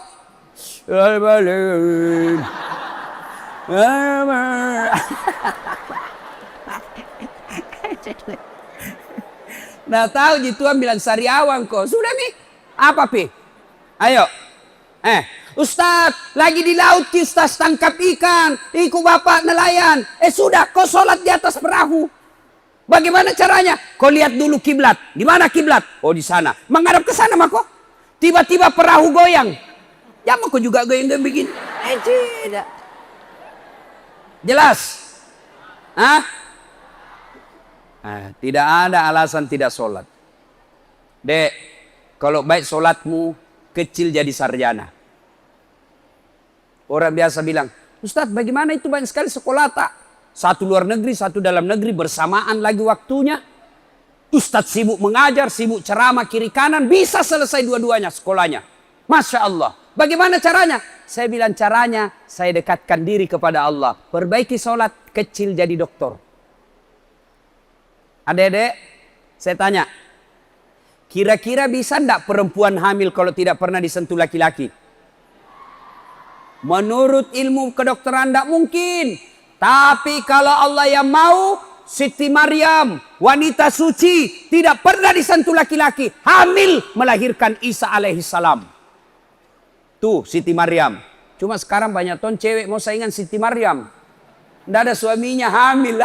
Nah tahu gitu bilang sariawang kok. Sudah nih. Apa pi? Ayo. Ustaz, lagi di laut Ustaz tangkap ikan. Ikut bapak nelayan. Sudah, kau sholat di atas perahu. Bagaimana caranya? Kau lihat dulu kiblat. Di mana kiblat? Oh di sana. Menghadap ke sana mako. Tiba-tiba perahu goyang. Ya mako juga goyang begini. Tidak. Jelas? Tidak ada alasan tidak sholat. Dek, kalau baik sholatmu, kecil jadi sarjana. Orang biasa bilang, Ustadz bagaimana itu banyak sekali sekolah tak? Satu luar negeri, satu dalam negeri, bersamaan lagi waktunya. Ustadz sibuk mengajar, sibuk ceramah kiri kanan, bisa selesai dua-duanya sekolahnya. Masya Allah. Bagaimana caranya? Saya bilang caranya, saya dekatkan diri kepada Allah. Perbaiki sholat, kecil jadi doktor. Adik-adik, saya tanya. Kira-kira bisa enggak perempuan hamil kalau tidak pernah disentuh laki-laki? Menurut ilmu kedokteran enggak mungkin. Tapi kalau Allah yang mau, Siti Maryam, wanita suci, tidak pernah disentuh laki-laki. Hamil melahirkan Isa alaihissalam. Tuh Siti Maryam. Cuma sekarang banyak ton cewek mau saingan Siti Maryam. Enggak ada suaminya hamil.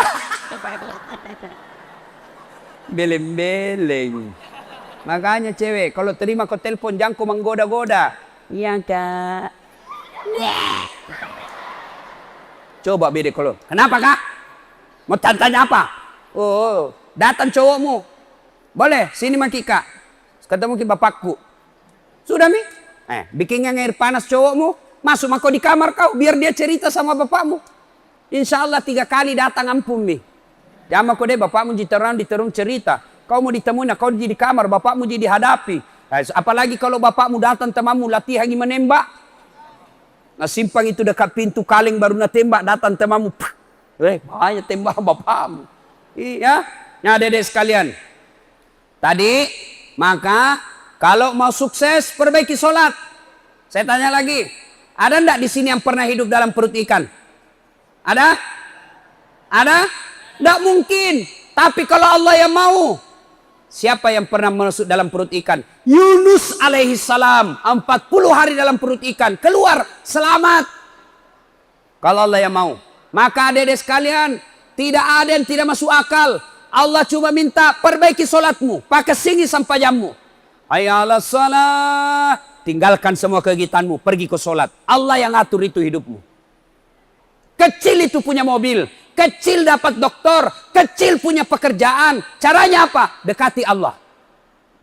Beleng-beleng. Makanya cewek, kalau terima kau telepon jangan kau menggoda-goda. Iya kak. Coba beda kalau. Kenapa kak? Mau tanya apa? Oh, datang cowokmu. Boleh, sini maki kak. Ketemu ke bapakku. Sudah mi? Bikin air panas cowokmu. Masuk mako di kamar kau. Biar dia cerita sama bapakmu. Insya Allah 3 kali datang ampun mi. Jangan mako deh bapakmu diterung cerita. Kau mau ditemuin, kau di kamar, bapakmu jadi hadapi. Apalagi kalau bapakmu datang temamu latihan menembak. Nah simpang itu dekat pintu kaleng baru nak tembak, datang temamu. Bahaya tembak bapakmu. Iya, nah dedek sekalian. Tadi, maka kalau mau sukses perbaiki sholat. Saya tanya lagi, ada enggak di sini yang pernah hidup dalam perut ikan? Ada? Ada? Enggak mungkin. Tapi kalau Allah yang mau. Siapa yang pernah masuk dalam perut ikan? Yunus alaihissalam. 40 hari dalam perut ikan. Keluar selamat. Kalau Allah yang mau. Maka adik-adik sekalian. Tidak ada yang tidak masuk akal. Allah cuma minta perbaiki solatmu. Pakai singi sampai jammu. Hayya 'alas shalah. Tinggalkan semua kegiatanmu. Pergi ke solat. Allah yang atur itu hidupmu. Kecil itu punya mobil. Kecil dapat doktor, kecil punya pekerjaan. Caranya apa? Dekati Allah.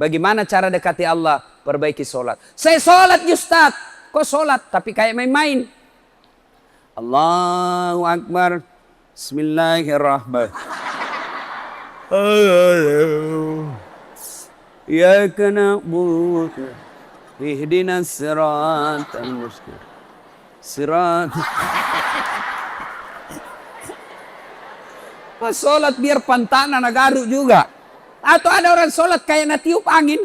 Bagaimana cara dekati Allah? Perbaiki sholat. Saya sholat Ustaz. Kok sholat? Tapi kayak main-main. Allahu Akbar. Bismillahirrahmanirrahim. Ya kana buka. Ihdinas siratal mustaqim. Sholat biar pantana nagaru juga. Atau ada orang sholat kayak natiup angin.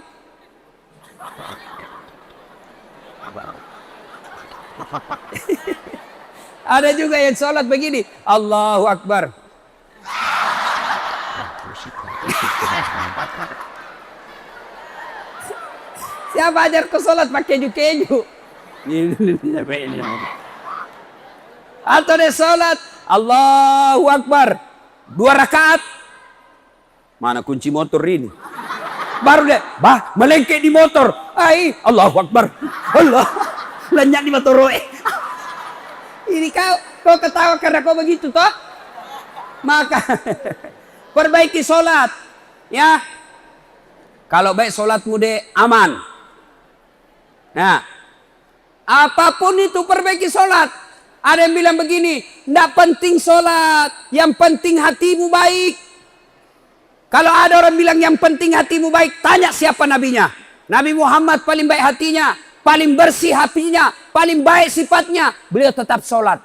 Ada juga yang sholat begini. Allahu Akbar. Siapa ajar kau sholat pakai keju-keju? Atau dia sholat. Allahu Akbar. 2 rakaat. Mana kunci motor ini? Baru deh, melengkek di motor. Ai, Allahu Akbar. Allah. Lenyak di matoro. Ini kau ketawa karena kau begitu toh? Maka perbaiki solat. Ya. Kalau baik solatmu deh aman. Nah, apapun itu perbaiki solat. Ada yang bilang begini, tidak penting solat, yang penting hatimu baik. Kalau ada orang bilang yang penting hatimu baik, tanya siapa nabinya. Nabi Muhammad paling baik hatinya, paling bersih hatinya, paling baik sifatnya. Beliau tetap sholat.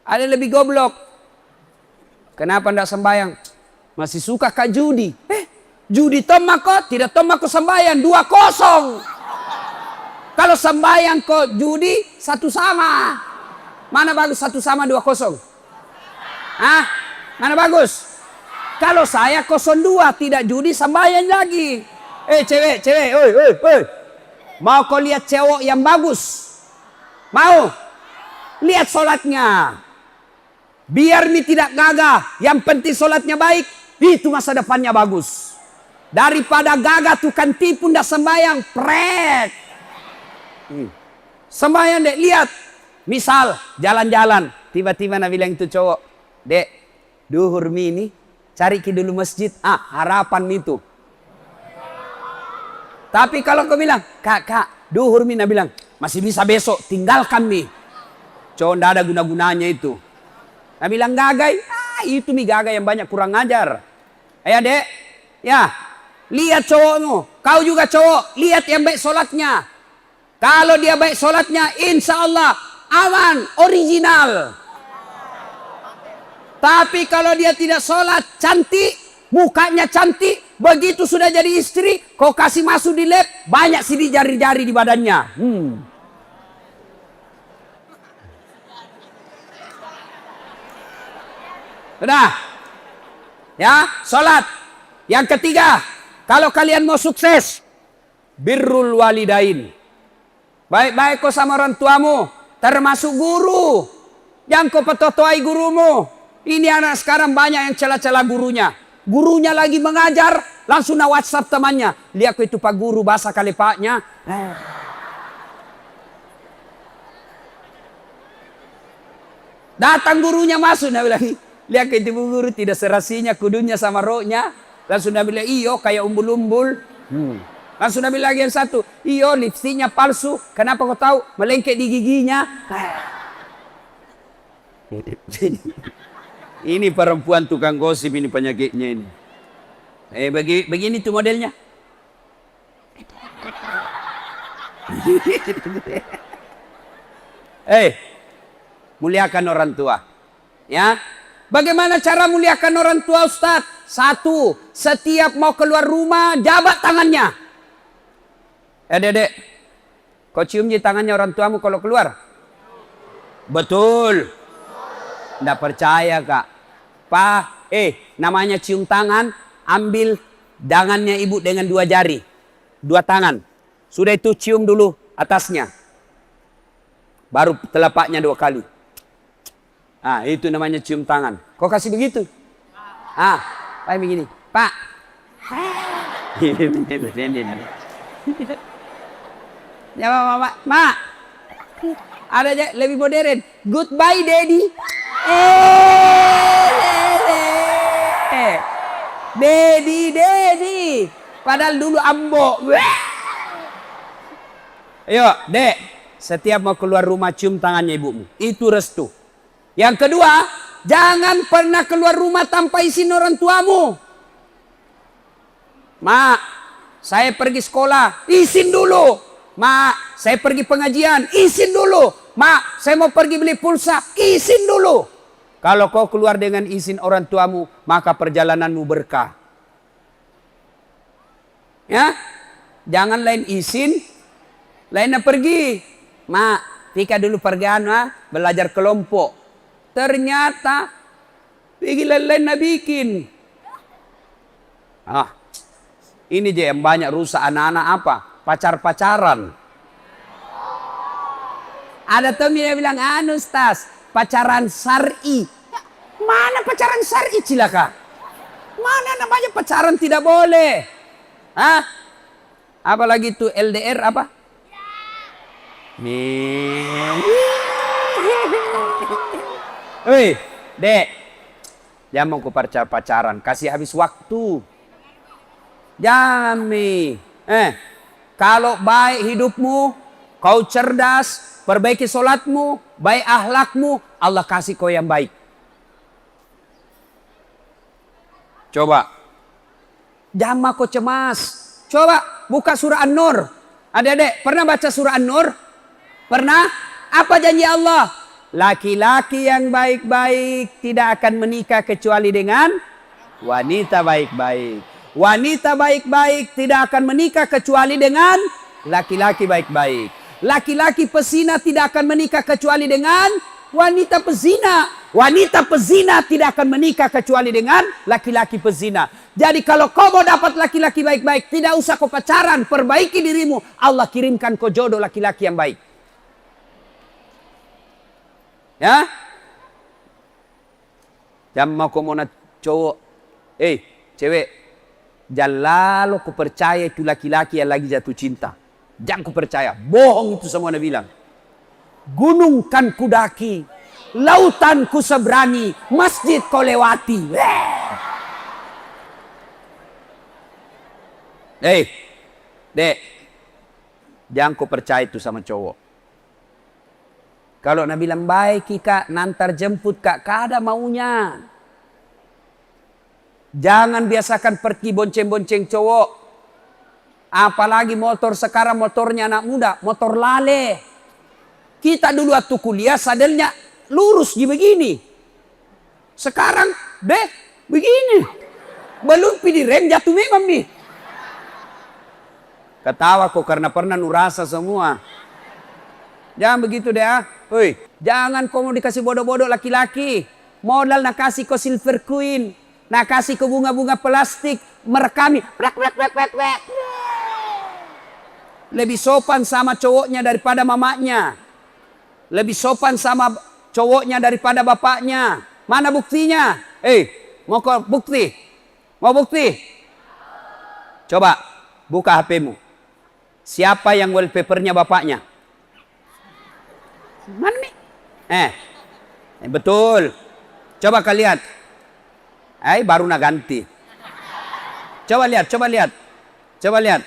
Ada yang lebih goblok. Kenapa tidak sembahyang? Masih suka kak judi. Judi tomako, tidak tomako sembahyang. 2-0. Kalau sembahyang kok judi, 1 sama. Mana bagus 1 sama 2-0? Hah? Mana bagus? Kalau saya 0-2, tidak judi sembahyang lagi. Cewek, oi. Mau kau lihat cewek yang bagus? Mau? Lihat solatnya. Biar ini tidak gagah. Yang penting solatnya baik. Itu masa depannya bagus. Daripada gagah tukang tipu ndak sembahyang. Pret. Sembahyang dek, lihat. Misal jalan-jalan. Tiba-tiba Nabi bilang itu cowok. Dek, duhur ini cari ke dulu masjid. Harapan itu. Tapi kalau kau bilang, kak, duhur Nabi bilang, masih bisa besok, tinggalkan mi. Cowok ndak ada guna-gunanya itu. Nabi bilang gagai, itu mi gagai yang banyak kurang ajar. Ayo dek, ya, lihat cowokmu. Kau juga cowok, lihat yang baik solatnya. Kalau dia baik solatnya, insya Allah aman, original. Tapi kalau dia tidak solat, cantik, mukanya cantik, begitu sudah jadi istri, kau kasih masuk di lab, banyak sidik jari-jari di badannya. Sudah. Ya, solat. Yang ketiga, kalau kalian mau sukses, birrul walidain. Baik-baik kau sama orang tuamu, termasuk guru. Jangan kau petotoai gurumu. Ini anak sekarang banyak yang celah-celah gurunya. Gurunya lagi mengajar, langsung na WhatsApp temannya. Lihat kau itu pak guru, bahasa kali paknya. Datang gurunya masuk, nah bilang, lihat kau itu guru tidak serasinya kudunya sama rohnya. Langsung na bilang, iyo kayak umbul-umbul. Langsung Nabi lagi yang satu. Iyo lipsticknya palsu. Kenapa kau tahu? Melengket di giginya. Ini perempuan tukang gosip ini penyakitnya ini. Begini tuh modelnya. Muliakan orang tua. Ya. Bagaimana cara muliakan orang tua Ustaz? 1. Setiap mau keluar rumah, jabat tangannya. Dedek, kau cium di tangannya orang tuamu kalau keluar? Betul. Nggak percaya kak. Pak, namanya cium tangan, ambil tangannya ibu dengan 2 jari. 2 tangan. Sudah itu cium dulu atasnya. Baru telapaknya 2 kali. Itu namanya cium tangan. Kau kasih begitu? Kayak begini. Pak. Ya mak. Ada aja lebih modern. Goodbye daddy. Daddy. Padahal dulu ambo. Ayo, dek. Setiap mau keluar rumah cium tangannya ibumu. Itu restu. Yang kedua, jangan pernah keluar rumah tanpa izin orang tuamu. Mak, saya pergi sekolah, izin dulu. Mak, saya pergi pengajian, izin dulu. Mak, saya mau pergi beli pulsa, izin dulu. Kalau kau keluar dengan izin orang tuamu, maka perjalananmu berkah. Ya, jangan lain izin, lainnya pergi. Mak, Tika dulu pergi belajar kelompok. Ternyata, lain bikin. Ini je yang banyak rusak anak-anak apa? Pacar-pacaran. Ada temen yang bilang, Ustaz, pacaran syar'i. Mana pacaran syar'i cilaka? Mana namanya pacaran tidak boleh? Apalagi itu LDR apa? Nih. Hei, Dek. Jangan mau pacaran, kasih habis waktu. Jangan nih. Kalau baik hidupmu, kau cerdas, perbaiki solatmu, baik akhlakmu, Allah kasih kau yang baik. Coba. Jangan kau cemas. Coba buka surah An-Nur. Adik-adik, pernah baca surah An-Nur? Pernah? Apa janji Allah? Laki-laki yang baik-baik tidak akan menikah kecuali dengan wanita baik-baik. Wanita baik-baik tidak akan menikah kecuali dengan laki-laki baik-baik. Laki-laki pezina tidak akan menikah kecuali dengan wanita pezina. Wanita pezina tidak akan menikah kecuali dengan laki-laki pezina. Jadi kalau kau mau dapat laki-laki baik-baik, tidak usah kau pacaran, perbaiki dirimu. Allah kirimkan kau jodoh laki-laki yang baik. Ya? Jangan mau kau mau cowok. Cewek. Jangan lalu ku percaya itu laki-laki yang lagi jatuh cinta. Jangan ku percaya. Bohong itu semua Nabi bilang. Gunung kan ku daki. Lautan ku seberangi. Masjid kau lewati. Dek. Jangan ku percaya itu sama cowok. Kalau Nabi bilang baik kak, nantar jemput kak, kada maunya. Jangan biasakan pergi bonceng-bonceng cowok. Apalagi motor sekarang motornya anak muda, motor lale. Kita dulu waktu kuliah sadelnya lurus begini. Sekarang begini. Belum pilih rem jatuh memang nih. Ketawa kok karena pernah nurasa semua. Jangan begitu deh ah. Jangan kau mau dikasih bodoh-bodoh laki-laki. Modal nak kasih kau silver queen. Nak kasih kau bunga-bunga plastik. Merekami. Lebih sopan sama cowoknya daripada mamanya. Lebih sopan sama cowoknya daripada bapaknya. Mana buktinya? Mau kau bukti? Mau bukti? Coba buka HP-mu. Siapa yang wallpapernya bapaknya? Mana nih? Betul. Coba kalian. Baru nak ganti. Coba lihat. Coba lihat. Coba lihat.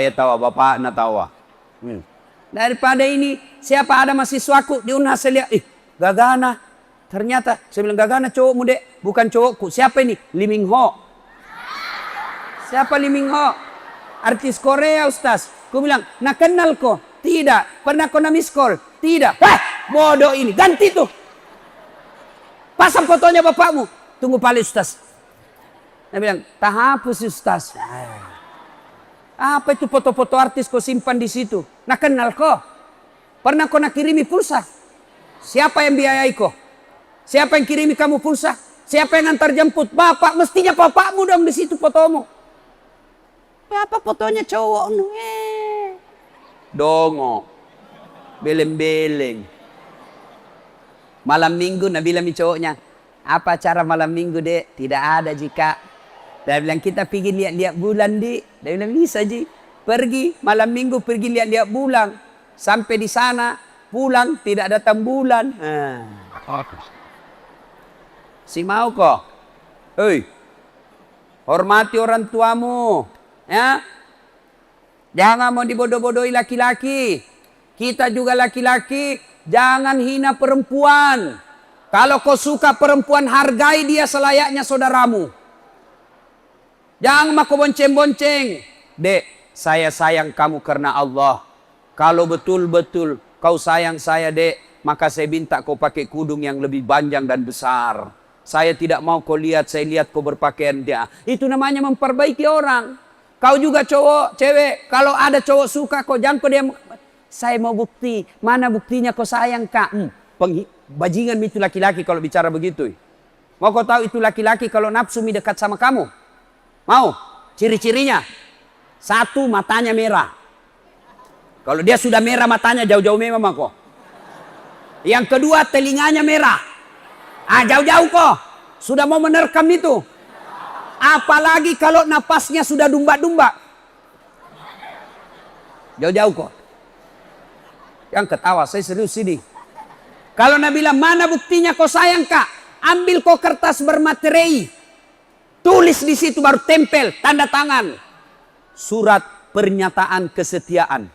Ya tahu bapak nak tahu. Daripada ini siapa ada mahasiswaku di Unhas saya lihat. Gagana. Ternyata saya bilang Gagana cowokmu dek, bukan cowokku. Siapa ini? Lee Min Ho. Siapa Lee Min Ho? Artis Korea Ustaz. Ku bilang, nak kenal kok? Tidak. Pernah kau miss call? Tidak. Bodoh ini. Ganti tuh. Pasang fotonya bapakmu. Tunggu paling Ustaz. Dia bilang, tak hapus Ustaz. Apa itu foto-foto artis kau simpan di situ? Nak kenal kok? Pernah kau nak kirimi pulsa? Siapa yang biayai kau? Siapa yang kirimi kamu pulsa? Siapa yang antar jemput? Bapak, mestinya bapakmu dong di situ fotomu. Apa fotonya cowok? Dongo. Beleng-beleng. Malam minggu Nabi bilang cowoknya, apa acara malam minggu dek? Tidak ada jika. Dia bilang kita pergi lihat-lihat bulan dek. Dia bilang bisa ji. Pergi malam minggu pergi lihat-lihat bulan. Sampai di sana pulang tidak datang bulan. Si mau kok? Hormati orang tuamu. Ya, jangan mau dibodoh-bodohi laki-laki. Kita juga laki-laki, jangan hina perempuan. Kalau kau suka perempuan, hargai dia selayaknya saudaramu. Jangan mau kau bonceng-bonceng. Dek, saya sayang kamu karena Allah. Kalau betul-betul kau sayang saya dek, maka saya minta kau pakai kudung yang lebih panjang dan besar. Saya tidak mau kau lihat, saya lihat kau berpakaian dia. Itu namanya memperbaiki orang. Kau juga cowok, cewek. Kalau ada cowok suka kau, jangan kau dia. Saya mau bukti. Mana buktinya kau sayang kak? Bajingan itu laki-laki kalau bicara begitu. Mau kau tahu itu laki-laki kalau nafsu dekat sama kamu? Mau? Ciri-cirinya. Satu, matanya merah. Kalau dia sudah merah matanya, jauh-jauh memang kok. Yang kedua, telinganya merah. Jauh-jauh kok. Sudah mau menerkam itu. Apalagi kalau napasnya sudah dumba-dumba. Jauh-jauh kok. Yang ketawa, saya serius sini. Kalau Nabi bilang, mana buktinya kau sayang kak? Ambil kau kertas bermaterai. Tulis di situ baru tempel, tanda tangan. Surat pernyataan kesetiaan.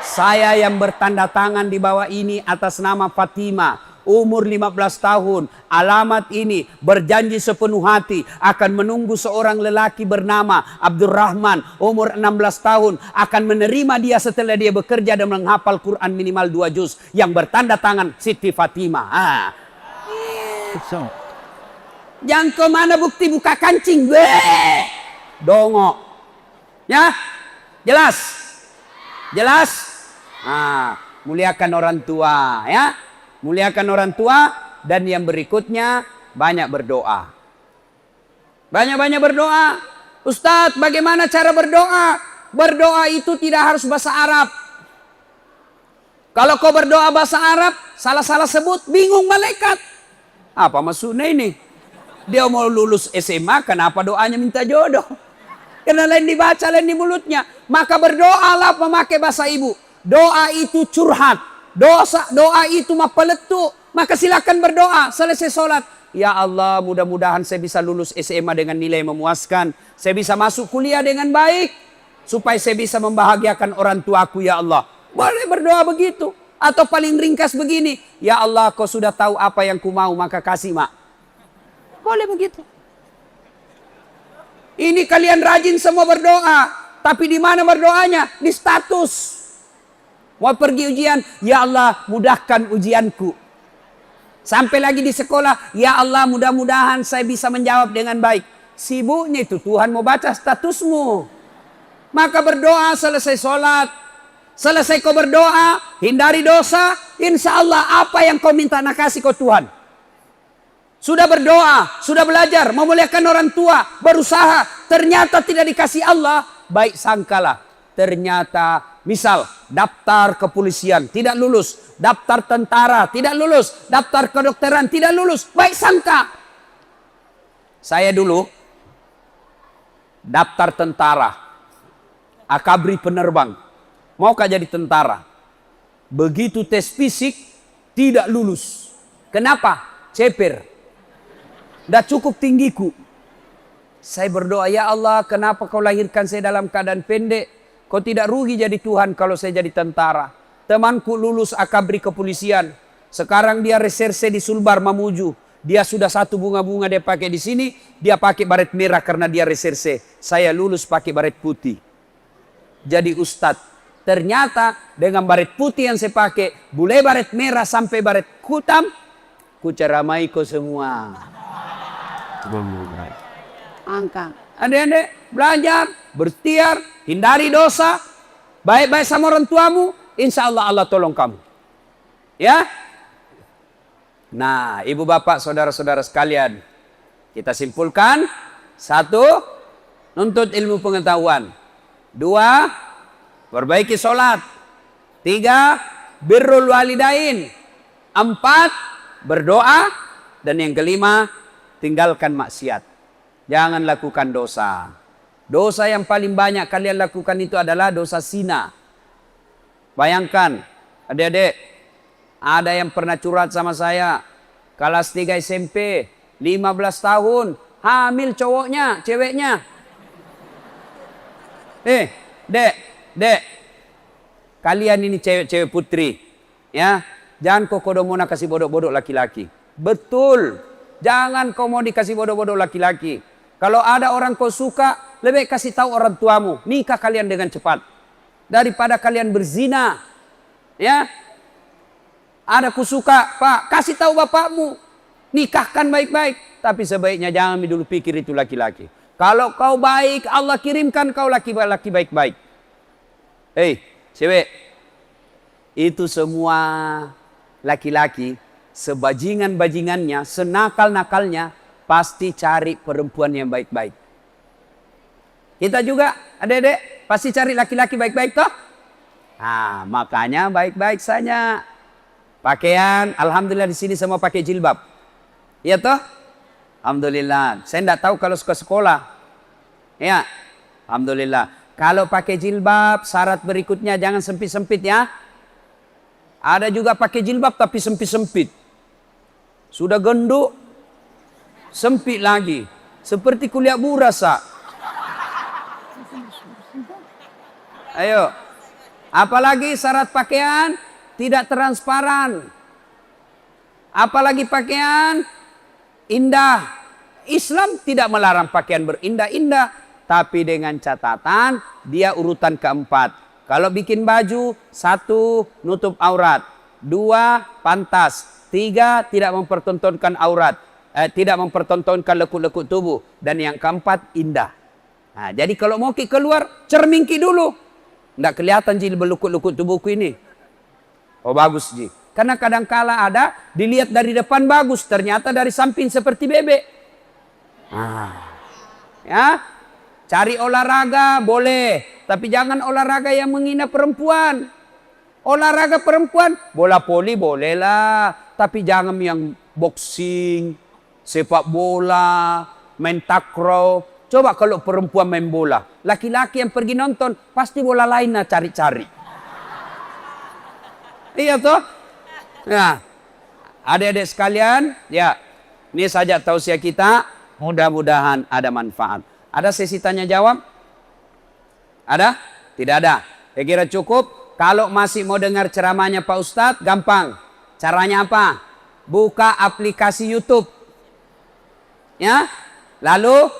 Saya yang bertanda tangan di bawah ini atas nama Fatimah. Umur 15 tahun, alamat ini, berjanji sepenuh hati akan menunggu seorang lelaki bernama Abdurrahman, umur 16 tahun, akan menerima dia setelah dia bekerja dan menghafal Quran minimal 2 juz, yang bertanda tangan Siti Fatimah. Jangan kemana bukti buka kancing, dongok, ya, jelas, jelas. Muliakan orang tua, ya. Muliakan orang tua, dan yang berikutnya banyak berdoa. Banyak-banyak berdoa. Ustadz, bagaimana cara berdoa? Berdoa itu tidak harus bahasa Arab. Kalau kau berdoa bahasa Arab, salah-salah sebut, bingung malaikat. Apa maksudnya ini? Dia mau lulus SMA, kenapa doanya minta jodoh? Karena lain dibaca, lain di mulutnya. Maka berdoalah memakai bahasa ibu. Doa itu curhat. Doa itu mah peletuk. Maka silakan berdoa selesai sholat. Ya Allah, mudah-mudahan saya bisa lulus SMA dengan nilai memuaskan. Saya bisa masuk kuliah dengan baik. Supaya saya bisa membahagiakan orang tuaku, ya Allah. Boleh berdoa begitu. Atau paling ringkas begini. Ya Allah, kau sudah tahu apa yang ku mau, maka kasih mak. Boleh begitu. Ini kalian rajin semua berdoa. Tapi di mana berdoanya? Di status. Mau pergi ujian, ya Allah mudahkan ujianku. Sampai lagi di sekolah, ya Allah mudah-mudahan saya bisa menjawab dengan baik. Sibuknya itu Tuhan mau baca statusmu. Maka berdoa selesai sholat. Selesai kau berdoa, hindari dosa. Insya Allah apa yang kau minta nak kasih kau Tuhan. Sudah berdoa, sudah belajar, memuliakan orang tua, berusaha. Ternyata tidak dikasih Allah, baik sangkalah. Ternyata misal daftar kepolisian tidak lulus, daftar tentara tidak lulus, daftar kedokteran tidak lulus, baik sangka. Saya dulu daftar tentara, akabri penerbang, maukah jadi tentara. Begitu tes fisik tidak lulus. Kenapa? Ceper. Tidak cukup tinggiku. Saya berdoa, ya Allah kenapa kau lahirkan saya dalam keadaan pendek. Kau tidak rugi jadi Tuhan kalau saya jadi tentara. Temanku lulus akabri kepolisian. Sekarang dia reserse di Sulbar Mamuju. Dia sudah satu bunga-bunga dia pakai di sini. Dia pakai baret merah karena dia reserse. Saya lulus pakai baret putih. Jadi ustadz. Ternyata dengan baret putih yang saya pakai. Boleh baret merah sampai baret kutam. Ku ceramai kau semua. Angkat. Adik-adik belajar, berikhtiar, hindari dosa, baik-baik sama orang tuamu, insya Allah Allah tolong kamu. Ya. Nah, ibu bapak, saudara-saudara sekalian, kita simpulkan: 1, nuntut ilmu pengetahuan. 2, perbaiki sholat. 3, birrul walidain. 4, berdoa. Dan yang kelima, tinggalkan maksiat. Jangan lakukan dosa. Dosa yang paling banyak kalian lakukan itu adalah dosa zina. Bayangkan, adik-adik, ada yang pernah curhat sama saya. Kelas 3 SMP, 15 tahun, hamil cowoknya, ceweknya. Dek, kalian ini cewek-cewek putri, ya, jangan kau kodomona kasih bodoh-bodoh laki-laki. Betul, jangan kau mau dikasih bodoh-bodoh laki-laki. Kalau ada orang kau suka, lebih kasih tahu orang tuamu. Nikah kalian dengan cepat. Daripada kalian berzina. Ya. Ada ku suka, Pak, kasih tahu bapakmu. Nikahkan baik-baik. Tapi sebaiknya jangan dulu pikir itu laki-laki. Kalau kau baik, Allah kirimkan kau laki-laki baik-baik. Hei, cewek. Itu semua laki-laki, sebajingan-bajingannya, senakal-nakalnya, pasti cari perempuan yang baik-baik. Kita juga, adik-adik, pasti cari laki-laki baik-baik toh? Nah, makanya baik-baik saja. Pakaian, alhamdulillah di sini semua pakai jilbab. Iya toh? Alhamdulillah. Saya tidak tahu kalau ke sekolah. Ya, alhamdulillah. Kalau pakai jilbab, syarat berikutnya jangan sempit-sempit ya. Ada juga pakai jilbab tapi sempit-sempit. Sudah gendut, sempit lagi. Seperti kuliah burasa. Ayo. Apalagi syarat pakaian tidak transparan. Apalagi pakaian indah. Islam tidak melarang pakaian berindah-indah. Tapi dengan catatan dia urutan keempat. Kalau bikin baju, 1, nutup aurat. 2, pantas. 3, tidak mempertontonkan aurat. Tidak mempertontonkan lekuk-lekuk tubuh. Dan yang keempat, indah. Nah, jadi kalau mau keluar, cerminki dulu. Tidak kelihatan ji lekuk-lekuk tubuhku ini. Oh bagus ji. Karena kadangkala ada dilihat dari depan bagus. Ternyata dari samping seperti bebek. Ya. Cari olahraga boleh, tapi jangan olahraga yang menghina perempuan. Olahraga perempuan, bola voli bolehlah, tapi jangan yang boxing, sepak bola, main takraw. Coba kalau perempuan main bola, laki-laki yang pergi nonton pasti bola lain nah cari-cari. Iya toh? Nah, adik-adik sekalian, ya, ini saja tausiah kita. Mudah-mudahan ada manfaat. Ada sesi tanya jawab? Ada? Tidak ada. Saya kira cukup. Kalau masih mau dengar ceramahnya Pak Ustadz, gampang. Caranya apa? Buka aplikasi YouTube. Ya. Lalu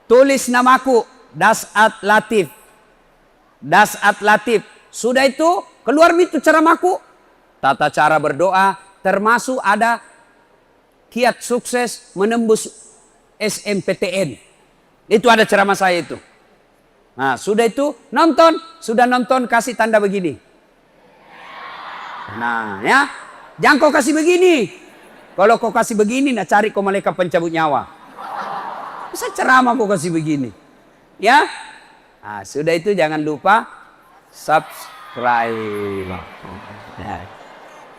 tulis namaku, Das'at Latif. Das'at Latif. Sudah itu, keluar itu ceramahku. Tata cara berdoa, termasuk ada kiat sukses menembus SMPTN. Itu ada ceramah saya itu. Nah, sudah itu nonton, sudah nonton kasih tanda begini. Nah, ya. Jangan kau kasih begini. Kalau kau kasih begini, nah cari kau malaikat pencabut nyawa. Bisa ceramah kau kasih begini. Ya. Nah, sudah itu jangan lupa subscribe. Nah,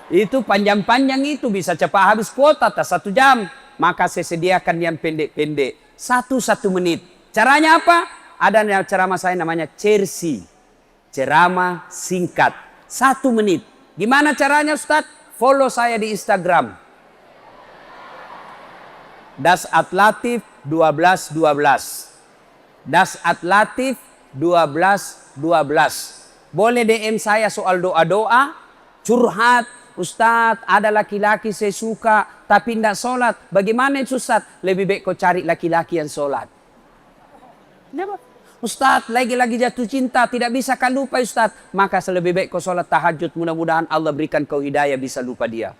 itu panjang-panjang itu bisa cepat habis kuota tak 1 jam. Maka saya sediakan yang pendek-pendek. 1 menit. Caranya apa? Ada ceramah saya namanya Cersi. Ceramah singkat. 1 menit. Gimana caranya Ustadz? Follow saya di Instagram. Das'at Latif 1212. Das'at Latif 1212. Boleh DM saya soal doa-doa. Curhat. Ustadz, ada laki-laki saya suka, tapi tidak sholat. Bagaimana itu Ustadz? Lebih baik kau cari laki-laki yang sholat. Ustadz, lagi-lagi jatuh cinta, tidak bisa kan lupa Ustadz. Maka lebih baik kau sholat tahajud, mudah-mudahan Allah berikan kau hidayah bisa lupa dia.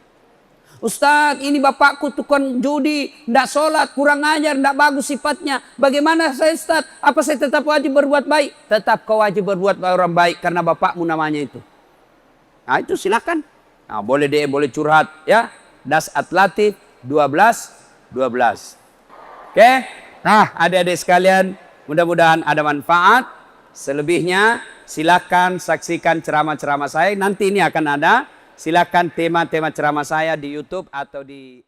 Ustadz, ini bapakku tukang judi, tidak sholat, kurang ajar, tidak bagus sifatnya. Bagaimana saya Ustadz? Apa saya tetap wajib berbuat baik? Tetap kau wajib berbuat orang baik, karena bapakmu namanya itu. Nah itu silakan. Nah, boleh DM, boleh curhat ya. Das'at Latif 1212. Oke? Nah, adik-adik sekalian, mudah-mudahan ada manfaat. Selebihnya silakan saksikan ceramah-ceramah saya. Nanti ini akan ada. Silakan tema-tema ceramah saya di YouTube atau di